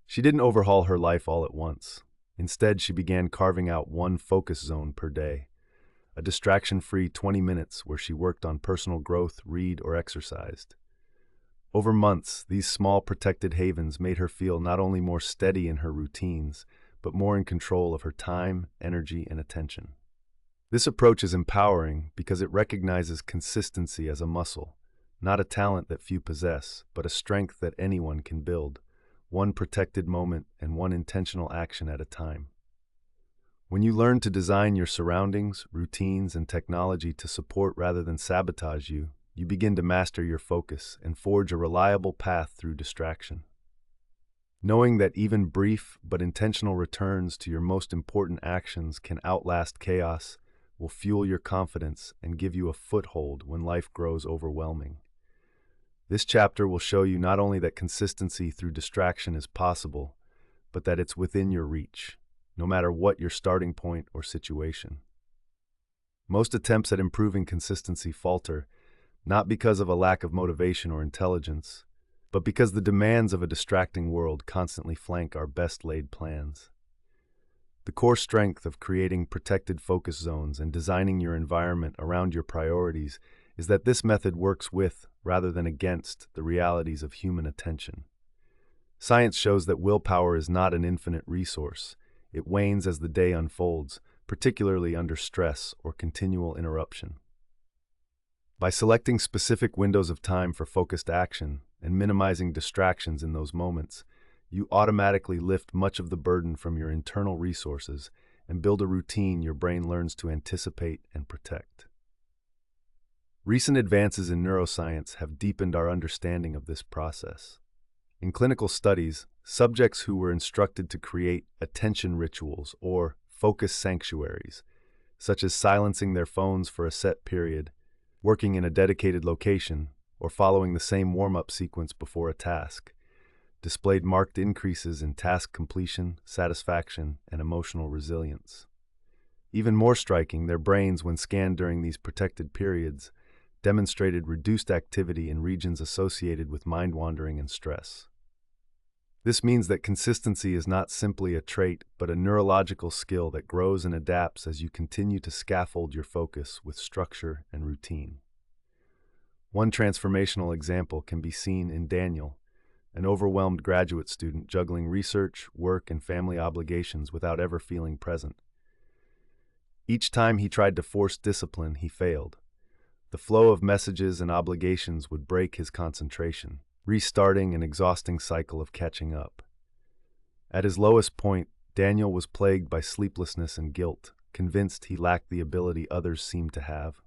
She didn't overhaul her life all at once. Instead, she began carving out one focus zone per day, a distraction-free 20 minutes where she worked on personal growth, read, or exercised. Over months, these small protected havens made her feel not only more steady in her routines, but more in control of her time, energy, and attention. This approach is empowering because it recognizes consistency as a muscle, not a talent that few possess, but a strength that anyone can build, one protected moment and one intentional action at a time. When you learn to design your surroundings, routines, and technology to support rather than sabotage you, you begin to master your focus and forge a reliable path through distraction. Knowing that even brief but intentional returns to your most important actions can outlast chaos will fuel your confidence and give you a foothold when life grows overwhelming. This chapter will show you not only that consistency through distraction is possible, but that it's within your reach, no matter what your starting point or situation. Most attempts at improving consistency falter, not because of a lack of motivation or intelligence, but because the demands of a distracting world constantly flank our best-laid plans. The core strength of creating protected focus zones and designing your environment around your priorities is that this method works with, rather than against, the realities of human attention. Science shows that willpower is not an infinite resource. It wanes as the day unfolds, particularly under stress or continual interruption. By selecting specific windows of time for focused action and minimizing distractions in those moments, you automatically lift much of the burden from your internal resources and build a routine your brain learns to anticipate and protect. Recent advances in neuroscience have deepened our understanding of this process. In clinical studies, subjects who were instructed to create attention rituals or focus sanctuaries, such as silencing their phones for a set period, working in a dedicated location, or following the same warm-up sequence before a task, displayed marked increases in task completion, satisfaction, and emotional resilience. Even more striking, their brains, when scanned during these protected periods, demonstrated reduced activity in regions associated with mind-wandering and stress. This means that consistency is not simply a trait, but a neurological skill that grows and adapts as you continue to scaffold your focus with structure and routine. One transformational example can be seen in Daniel, an overwhelmed graduate student juggling research, work, and family obligations without ever feeling present. Each time he tried to force discipline, he failed. The flow of messages and obligations would break his concentration, restarting an exhausting cycle of catching up. At his lowest point, Daniel was plagued by sleeplessness and guilt, convinced he lacked the ability others seemed to have.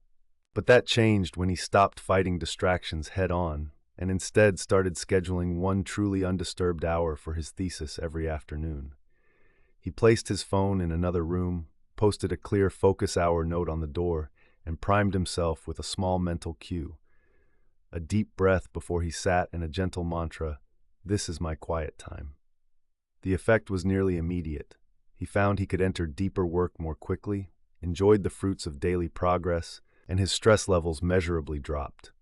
But that changed when he stopped fighting distractions head-on and instead started scheduling one truly undisturbed hour for his thesis every afternoon. He placed his phone in another room, posted a clear focus hour note on the door, and primed himself with a small mental cue. A deep breath before he sat and a gentle mantra, "This is my quiet time." The effect was nearly immediate. He found he could enter deeper work more quickly, enjoyed the fruits of daily progress, and his stress levels measurably dropped.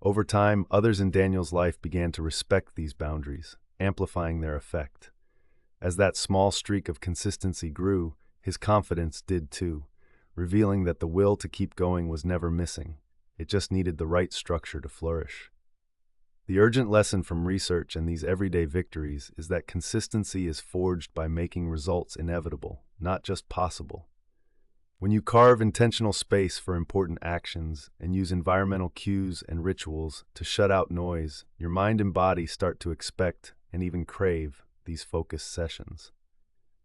Over time, others in Daniel's life began to respect these boundaries, amplifying their effect. As that small streak of consistency grew, his confidence did too, revealing that the will to keep going was never missing. It just needed the right structure to flourish. The urgent lesson from research and these everyday victories is that consistency is forged by making results inevitable, not just possible. When you carve intentional space for important actions and use environmental cues and rituals to shut out noise, your mind and body start to expect and even crave these focused sessions.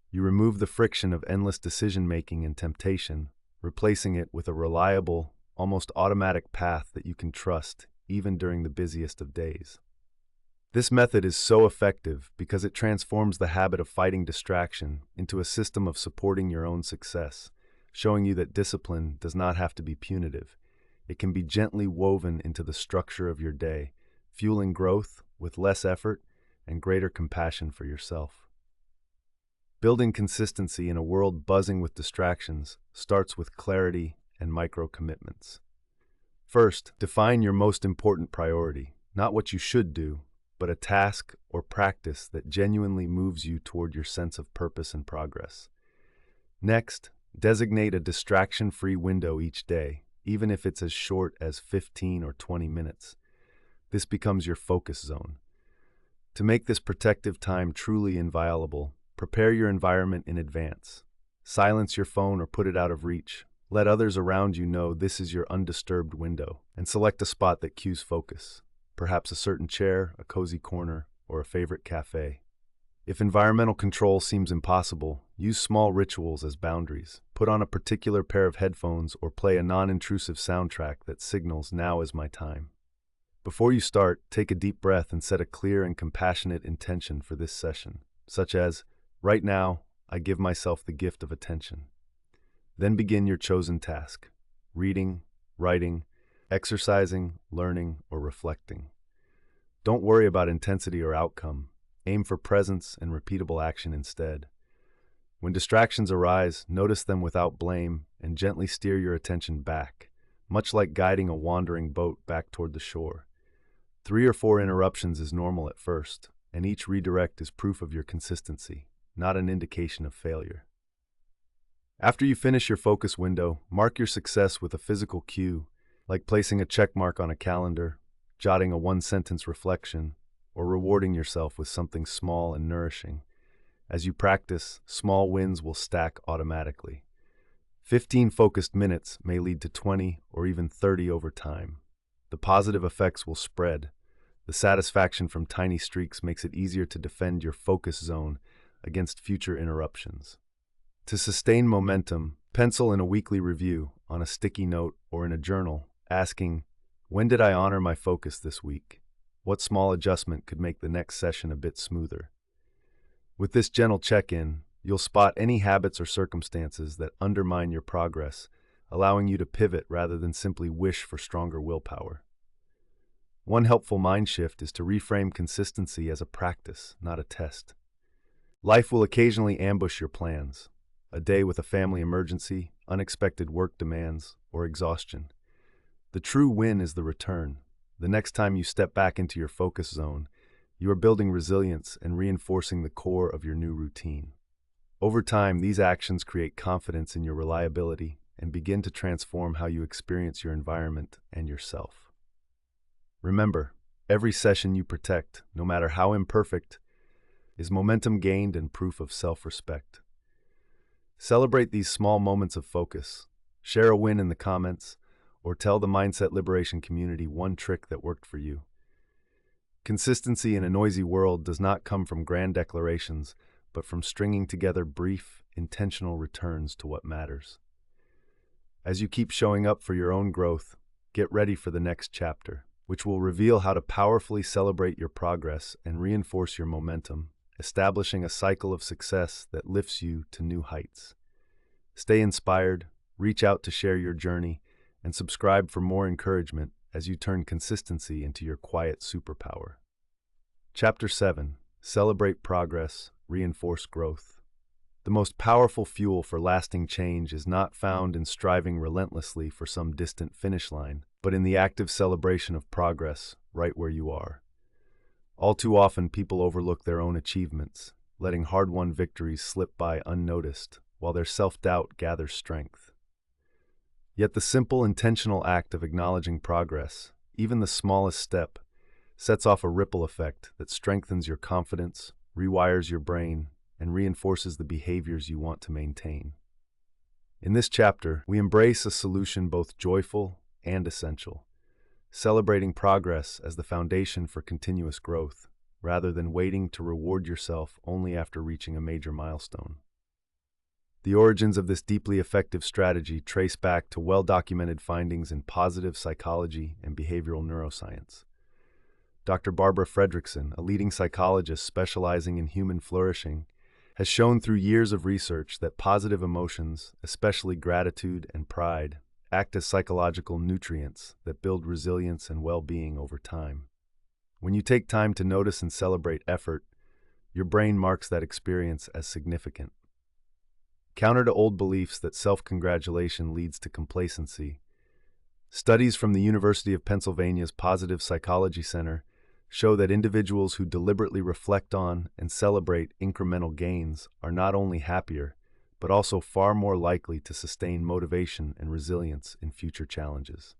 You remove the friction of endless decision-making and temptation, replacing it with a reliable, almost automatic path that you can trust even during the busiest of days. This method is so effective because it transforms the habit of fighting distraction into a system of supporting your own success, showing you that discipline does not have to be punitive. It can be gently woven into the structure of your day, fueling growth with less effort and greater compassion for yourself. Building consistency in a world buzzing with distractions starts with clarity and micro-commitments. First, define your most important priority, not what you should do, but a task or practice that genuinely moves you toward your sense of purpose and progress. Next, designate a distraction-free window each day, even if it's as short as 15 or 20 minutes. This becomes your focus zone. To make this protective time truly inviolable, prepare your environment in advance. Silence your phone or put it out of reach. Let others around you know this is your undisturbed window, and select a spot that cues focus, perhaps a certain chair, a cozy corner, or a favorite cafe. If environmental control seems impossible, use small rituals as boundaries. Put on a particular pair of headphones or play a non-intrusive soundtrack that signals now is my time. Before you start, take a deep breath and set a clear and compassionate intention for this session, such as, right now, I give myself the gift of attention. Then begin your chosen task: reading, writing, exercising, learning, or reflecting. Don't worry about intensity or outcome. Aim for presence and repeatable action instead. When distractions arise, notice them without blame and gently steer your attention back, much like guiding a wandering boat back toward the shore. 3 or 4 interruptions is normal at first, and each redirect is proof of your consistency, not an indication of failure. After you finish your focus window, mark your success with a physical cue, like placing a check mark on a calendar, jotting a one-sentence reflection, or rewarding yourself with something small and nourishing. As you practice, small wins will stack automatically. 15 focused minutes may lead to 20 or even 30 over time. The positive effects will spread. The satisfaction from tiny streaks makes it easier to defend your focus zone against future interruptions. To sustain momentum, pencil in a weekly review on a sticky note or in a journal, asking, when did I honor my focus this week? What small adjustment could make the next session a bit smoother? With this gentle check-in, you'll spot any habits or circumstances that undermine your progress, allowing you to pivot rather than simply wish for stronger willpower. One helpful mind shift is to reframe consistency as a practice, not a test. Life will occasionally ambush your plans. A day with a family emergency, unexpected work demands, or exhaustion. The true win is the return. The next time you step back into your focus zone, you are building resilience and reinforcing the core of your new routine. Over time, these actions create confidence in your reliability and begin to transform how you experience your environment and yourself. Remember, every session you protect, no matter how imperfect, is momentum gained and proof of self-respect. Celebrate these small moments of focus, share a win in the comments, or tell the Mindset Liberation community one trick that worked for you. Consistency in a noisy world does not come from grand declarations, but from stringing together brief, intentional returns to what matters. As you keep showing up for your own growth, get ready for the next chapter, which will reveal how to powerfully celebrate your progress and reinforce your momentum, establishing a cycle of success that lifts you to new heights. Stay inspired, reach out to share your journey, and subscribe for more encouragement as you turn consistency into your quiet superpower. Chapter 7. Celebrate progress, reinforce growth. The most powerful fuel for lasting change is not found in striving relentlessly for some distant finish line, but in the active celebration of progress right where you are. All too often, people overlook their own achievements, letting hard-won victories slip by unnoticed, while their self-doubt gathers strength. Yet the simple, intentional act of acknowledging progress, even the smallest step, sets off a ripple effect that strengthens your confidence, rewires your brain, and reinforces the behaviors you want to maintain. In this chapter, we embrace a solution both joyful and essential, celebrating progress as the foundation for continuous growth, rather than waiting to reward yourself only after reaching a major milestone. The origins of this deeply effective strategy trace back to well-documented findings in positive psychology and behavioral neuroscience. Dr. Barbara Fredrickson, a leading psychologist specializing in human flourishing, has shown through years of research that positive emotions, especially gratitude and pride, act as psychological nutrients that build resilience and well-being over time. When you take time to notice and celebrate effort, your brain marks that experience as significant. Counter to old beliefs that self-congratulation leads to complacency, studies from the University of Pennsylvania's Positive Psychology Center show that individuals who deliberately reflect on and celebrate incremental gains are not only happier, but also far more likely to sustain motivation and resilience in future challenges.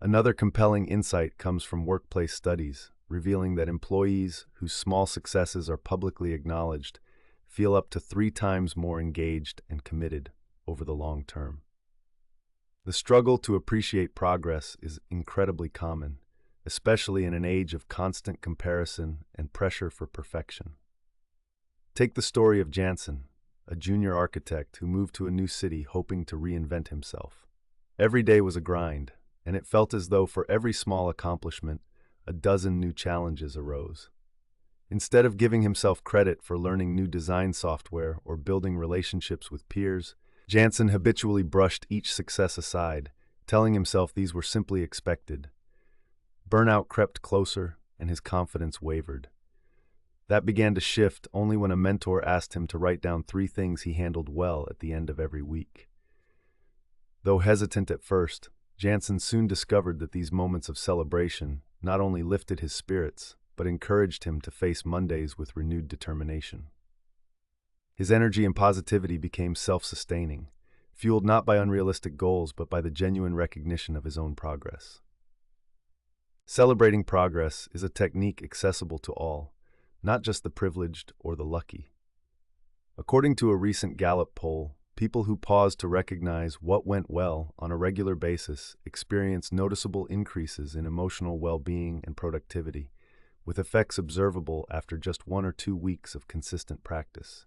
Another compelling insight comes from workplace studies, revealing that employees whose small successes are publicly acknowledged feel up to 3 times more engaged and committed over the long term. The struggle to appreciate progress is incredibly common, especially in an age of constant comparison and pressure for perfection. Take the story of Jansen, a junior architect who moved to a new city hoping to reinvent himself. Every day was a grind, and it felt as though for every small accomplishment, a dozen new challenges arose. Instead of giving himself credit for learning new design software or building relationships with peers, Jansen habitually brushed each success aside, telling himself these were simply expected. Burnout crept closer, and his confidence wavered. That began to shift only when a mentor asked him to write down 3 things he handled well at the end of every week. Though hesitant at first, Jansen soon discovered that these moments of celebration not only lifted his spirits, but encouraged him to face Mondays with renewed determination. His energy and positivity became self-sustaining, fueled not by unrealistic goals but by the genuine recognition of his own progress. Celebrating progress is a technique accessible to all, not just the privileged or the lucky. According to a recent Gallup poll, people who pause to recognize what went well on a regular basis experience noticeable increases in emotional well-being and productivity, with effects observable after just 1 or 2 weeks of consistent practice.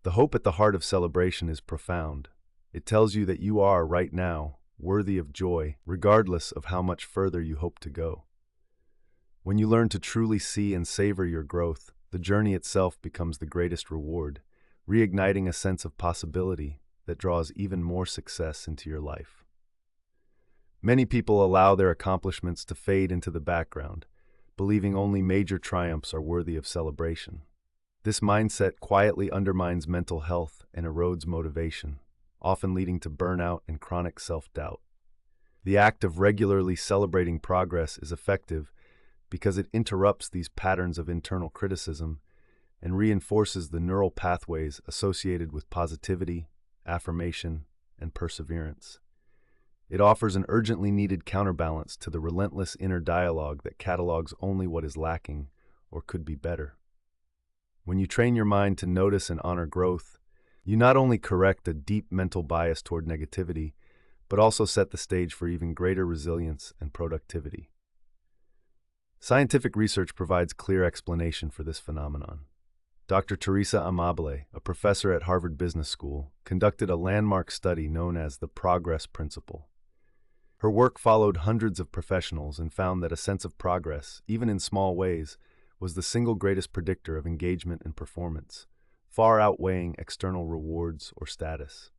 The hope at the heart of celebration is profound. It tells you that you are, right now, worthy of joy, regardless of how much further you hope to go. When you learn to truly see and savor your growth, the journey itself becomes the greatest reward, reigniting a sense of possibility that draws even more success into your life. Many people allow their accomplishments to fade into the background, believing only major triumphs are worthy of celebration. This mindset quietly undermines mental health and erodes motivation, often leading to burnout and chronic self-doubt. The act of regularly celebrating progress is effective because it interrupts these patterns of internal criticism and reinforces the neural pathways associated with positivity, affirmation, and perseverance. It offers an urgently needed counterbalance to the relentless inner dialogue that catalogs only what is lacking or could be better. When you train your mind to notice and honor growth, you not only correct a deep mental bias toward negativity, but also set the stage for even greater resilience and productivity. Scientific research provides clear explanation for this phenomenon. Dr. Teresa Amabile, a professor at Harvard Business School, conducted a landmark study known as the Progress Principle. Her work followed hundreds of professionals and found that a sense of progress, even in small ways, was the single greatest predictor of engagement and performance, far outweighing external rewards or status.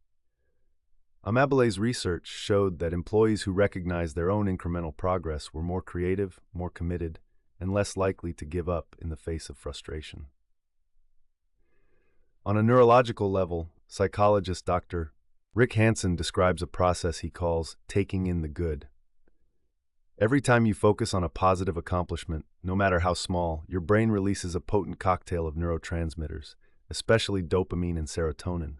Amabile's research showed that employees who recognized their own incremental progress were more creative, more committed, and less likely to give up in the face of frustration. On a neurological level, psychologist Dr. Rick Hansen describes a process he calls taking in the good. Every time you focus on a positive accomplishment, no matter how small, your brain releases a potent cocktail of neurotransmitters, especially dopamine and serotonin.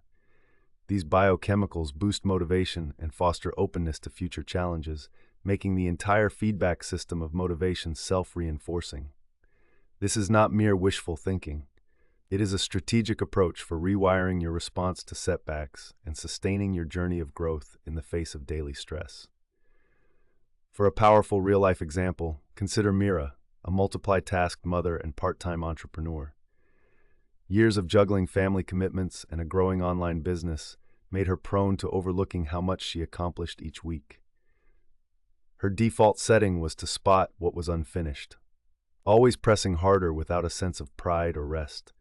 These biochemicals boost motivation and foster openness to future challenges, making the entire feedback system of motivation self-reinforcing. This is not mere wishful thinking. It is a strategic approach for rewiring your response to setbacks and sustaining your journey of growth in the face of daily stress. For a powerful real-life example, consider Mira, a multiply-tasked mother and part-time entrepreneur. Years of juggling family commitments and a growing online business made her prone to overlooking how much she accomplished each week. Her default setting was to spot what was unfinished, always pressing harder without a sense of pride or rest.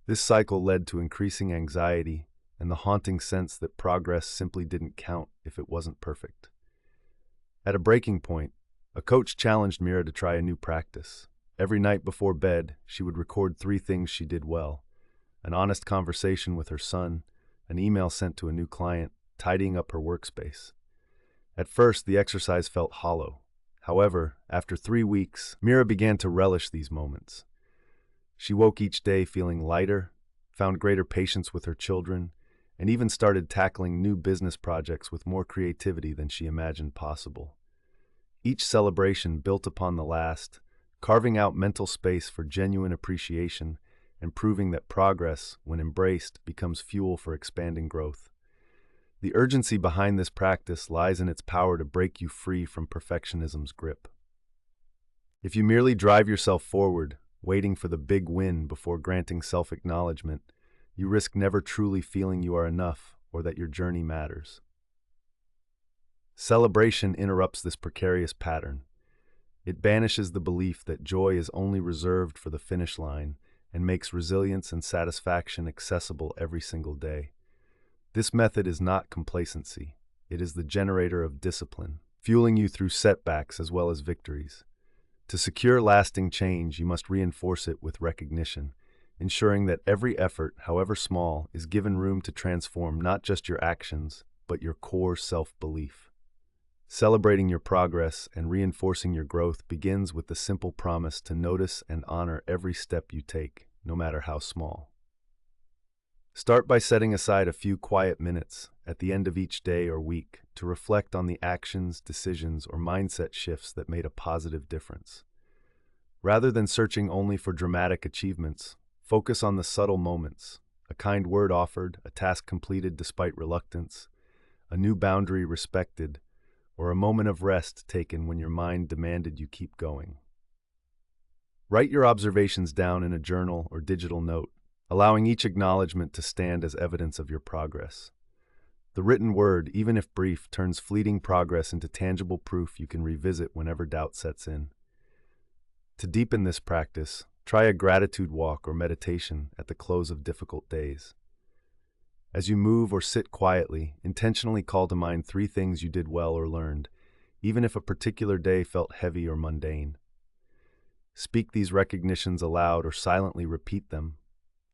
This cycle led to increasing anxiety and the haunting sense that progress simply didn't count if it wasn't perfect. At a breaking point, a coach challenged Mira to try a new practice. Every night before bed, she would record 3 things she did well: an honest conversation with her son, an email sent to a new client, tidying up her workspace. At first, the exercise felt hollow. However, after 3 weeks, Mira began to relish these moments. She woke each day feeling lighter, found greater patience with her children, and even started tackling new business projects with more creativity than she imagined possible. Each celebration built upon the last, carving out mental space for genuine appreciation and proving that progress, when embraced, becomes fuel for expanding growth. The urgency behind this practice lies in its power to break you free from perfectionism's grip. If you merely drive yourself forward, waiting for the big win before granting self-acknowledgement, you risk never truly feeling you are enough or that your journey matters. Celebration interrupts this precarious pattern. It banishes the belief that joy is only reserved for the finish line and makes resilience and satisfaction accessible every single day. This method is not complacency. It is the generator of discipline, fueling you through setbacks as well as victories. To secure lasting change, you must reinforce it with recognition, ensuring that every effort, however small, is given room to transform not just your actions, but your core self-belief. Celebrating your progress and reinforcing your growth begins with the simple promise to notice and honor every step you take, no matter how small. Start by setting aside a few quiet minutes at the end of each day or week to reflect on the actions, decisions, or mindset shifts that made a positive difference. Rather than searching only for dramatic achievements, focus on the subtle moments: a kind word offered, a task completed despite reluctance, a new boundary respected, or a moment of rest taken when your mind demanded you keep going. Write your observations down in a journal or digital note, allowing each acknowledgement to stand as evidence of your progress. The written word, even if brief, turns fleeting progress into tangible proof you can revisit whenever doubt sets in. To deepen this practice, try a gratitude walk or meditation at the close of difficult days. As you move or sit quietly, intentionally call to mind 3 things you did well or learned, even if a particular day felt heavy or mundane. Speak these recognitions aloud or silently repeat them,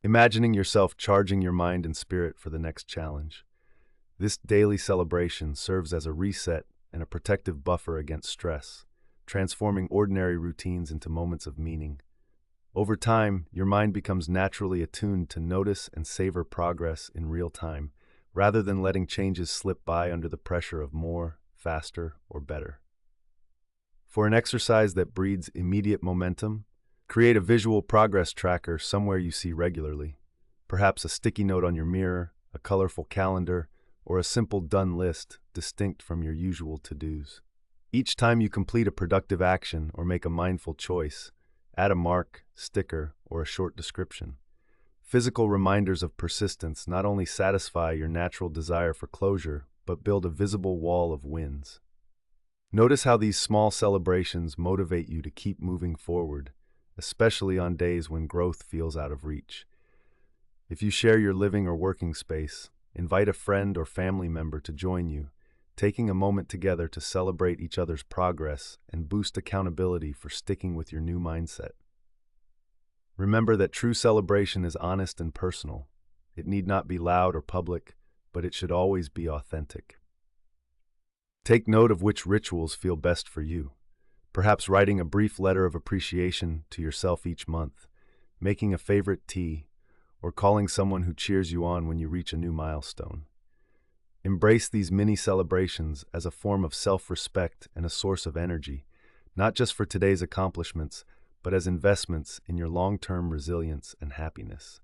imagining yourself charging your mind and spirit for the next challenge. This daily celebration serves as a reset and a protective buffer against stress, transforming ordinary routines into moments of meaning. Over time, your mind becomes naturally attuned to notice and savor progress in real time, rather than letting changes slip by under the pressure of more, faster, or better. For an exercise that breeds immediate momentum, create a visual progress tracker somewhere you see regularly, perhaps a sticky note on your mirror, a colorful calendar, or a simple done list distinct from your usual to-dos. Each time you complete a productive action or make a mindful choice, add a mark, sticker, or a short description. Physical reminders of persistence not only satisfy your natural desire for closure, but build a visible wall of wins. Notice how these small celebrations motivate you to keep moving forward, especially on days when growth feels out of reach. If you share your living or working space, invite a friend or family member to join you, taking a moment together to celebrate each other's progress and boost accountability for sticking with your new mindset. Remember that true celebration is honest and personal. It need not be loud or public, but it should always be authentic. Take note of which rituals feel best for you. Perhaps writing a brief letter of appreciation to yourself each month, making a favorite tea, or calling someone who cheers you on when you reach a new milestone. Embrace these mini celebrations as a form of self-respect and a source of energy, not just for today's accomplishments, but as investments in your long-term resilience and happiness.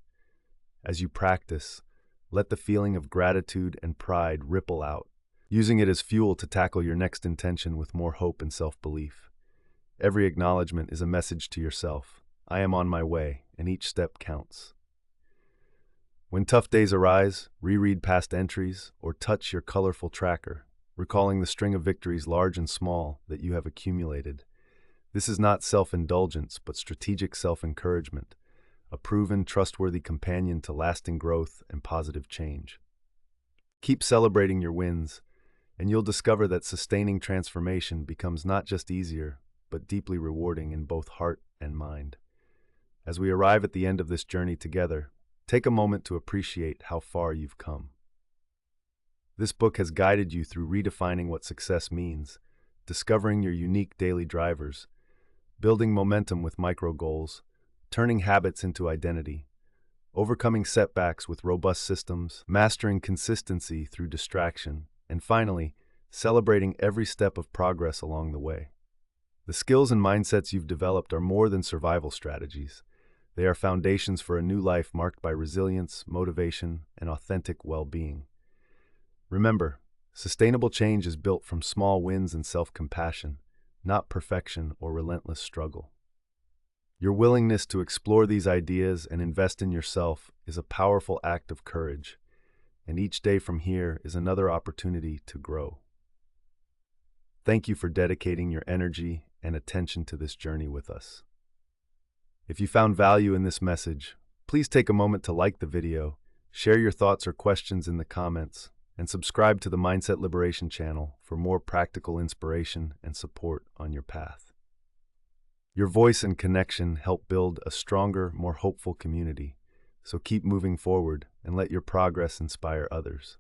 As you practice, let the feeling of gratitude and pride ripple out, using it as fuel to tackle your next intention with more hope and self-belief. Every acknowledgement is a message to yourself. I am on my way, and each step counts. When tough days arise, reread past entries or touch your colorful tracker, recalling the string of victories large and small that you have accumulated. This is not self-indulgence, but strategic self-encouragement, a proven, trustworthy companion to lasting growth and positive change. Keep celebrating your wins, and you'll discover that sustaining transformation becomes not just easier, but deeply rewarding in both heart and mind. As we arrive at the end of this journey together, take a moment to appreciate how far you've come. This book has guided you through redefining what success means, discovering your unique daily drivers, building momentum with micro goals, turning habits into identity, overcoming setbacks with robust systems, mastering consistency through distraction, and finally, celebrating every step of progress along the way. The skills and mindsets you've developed are more than survival strategies. They are foundations for a new life marked by resilience, motivation, and authentic well-being. Remember, sustainable change is built from small wins and self-compassion, not perfection or relentless struggle. Your willingness to explore these ideas and invest in yourself is a powerful act of courage, and each day from here is another opportunity to grow. Thank you for dedicating your energy and attention to this journey with us. If you found value in this message, please take a moment to like the video, share your thoughts or questions in the comments, and subscribe to the Mindset Liberation channel for more practical inspiration and support on your path. Your voice and connection help build a stronger, more hopeful community, so keep moving forward and let your progress inspire others.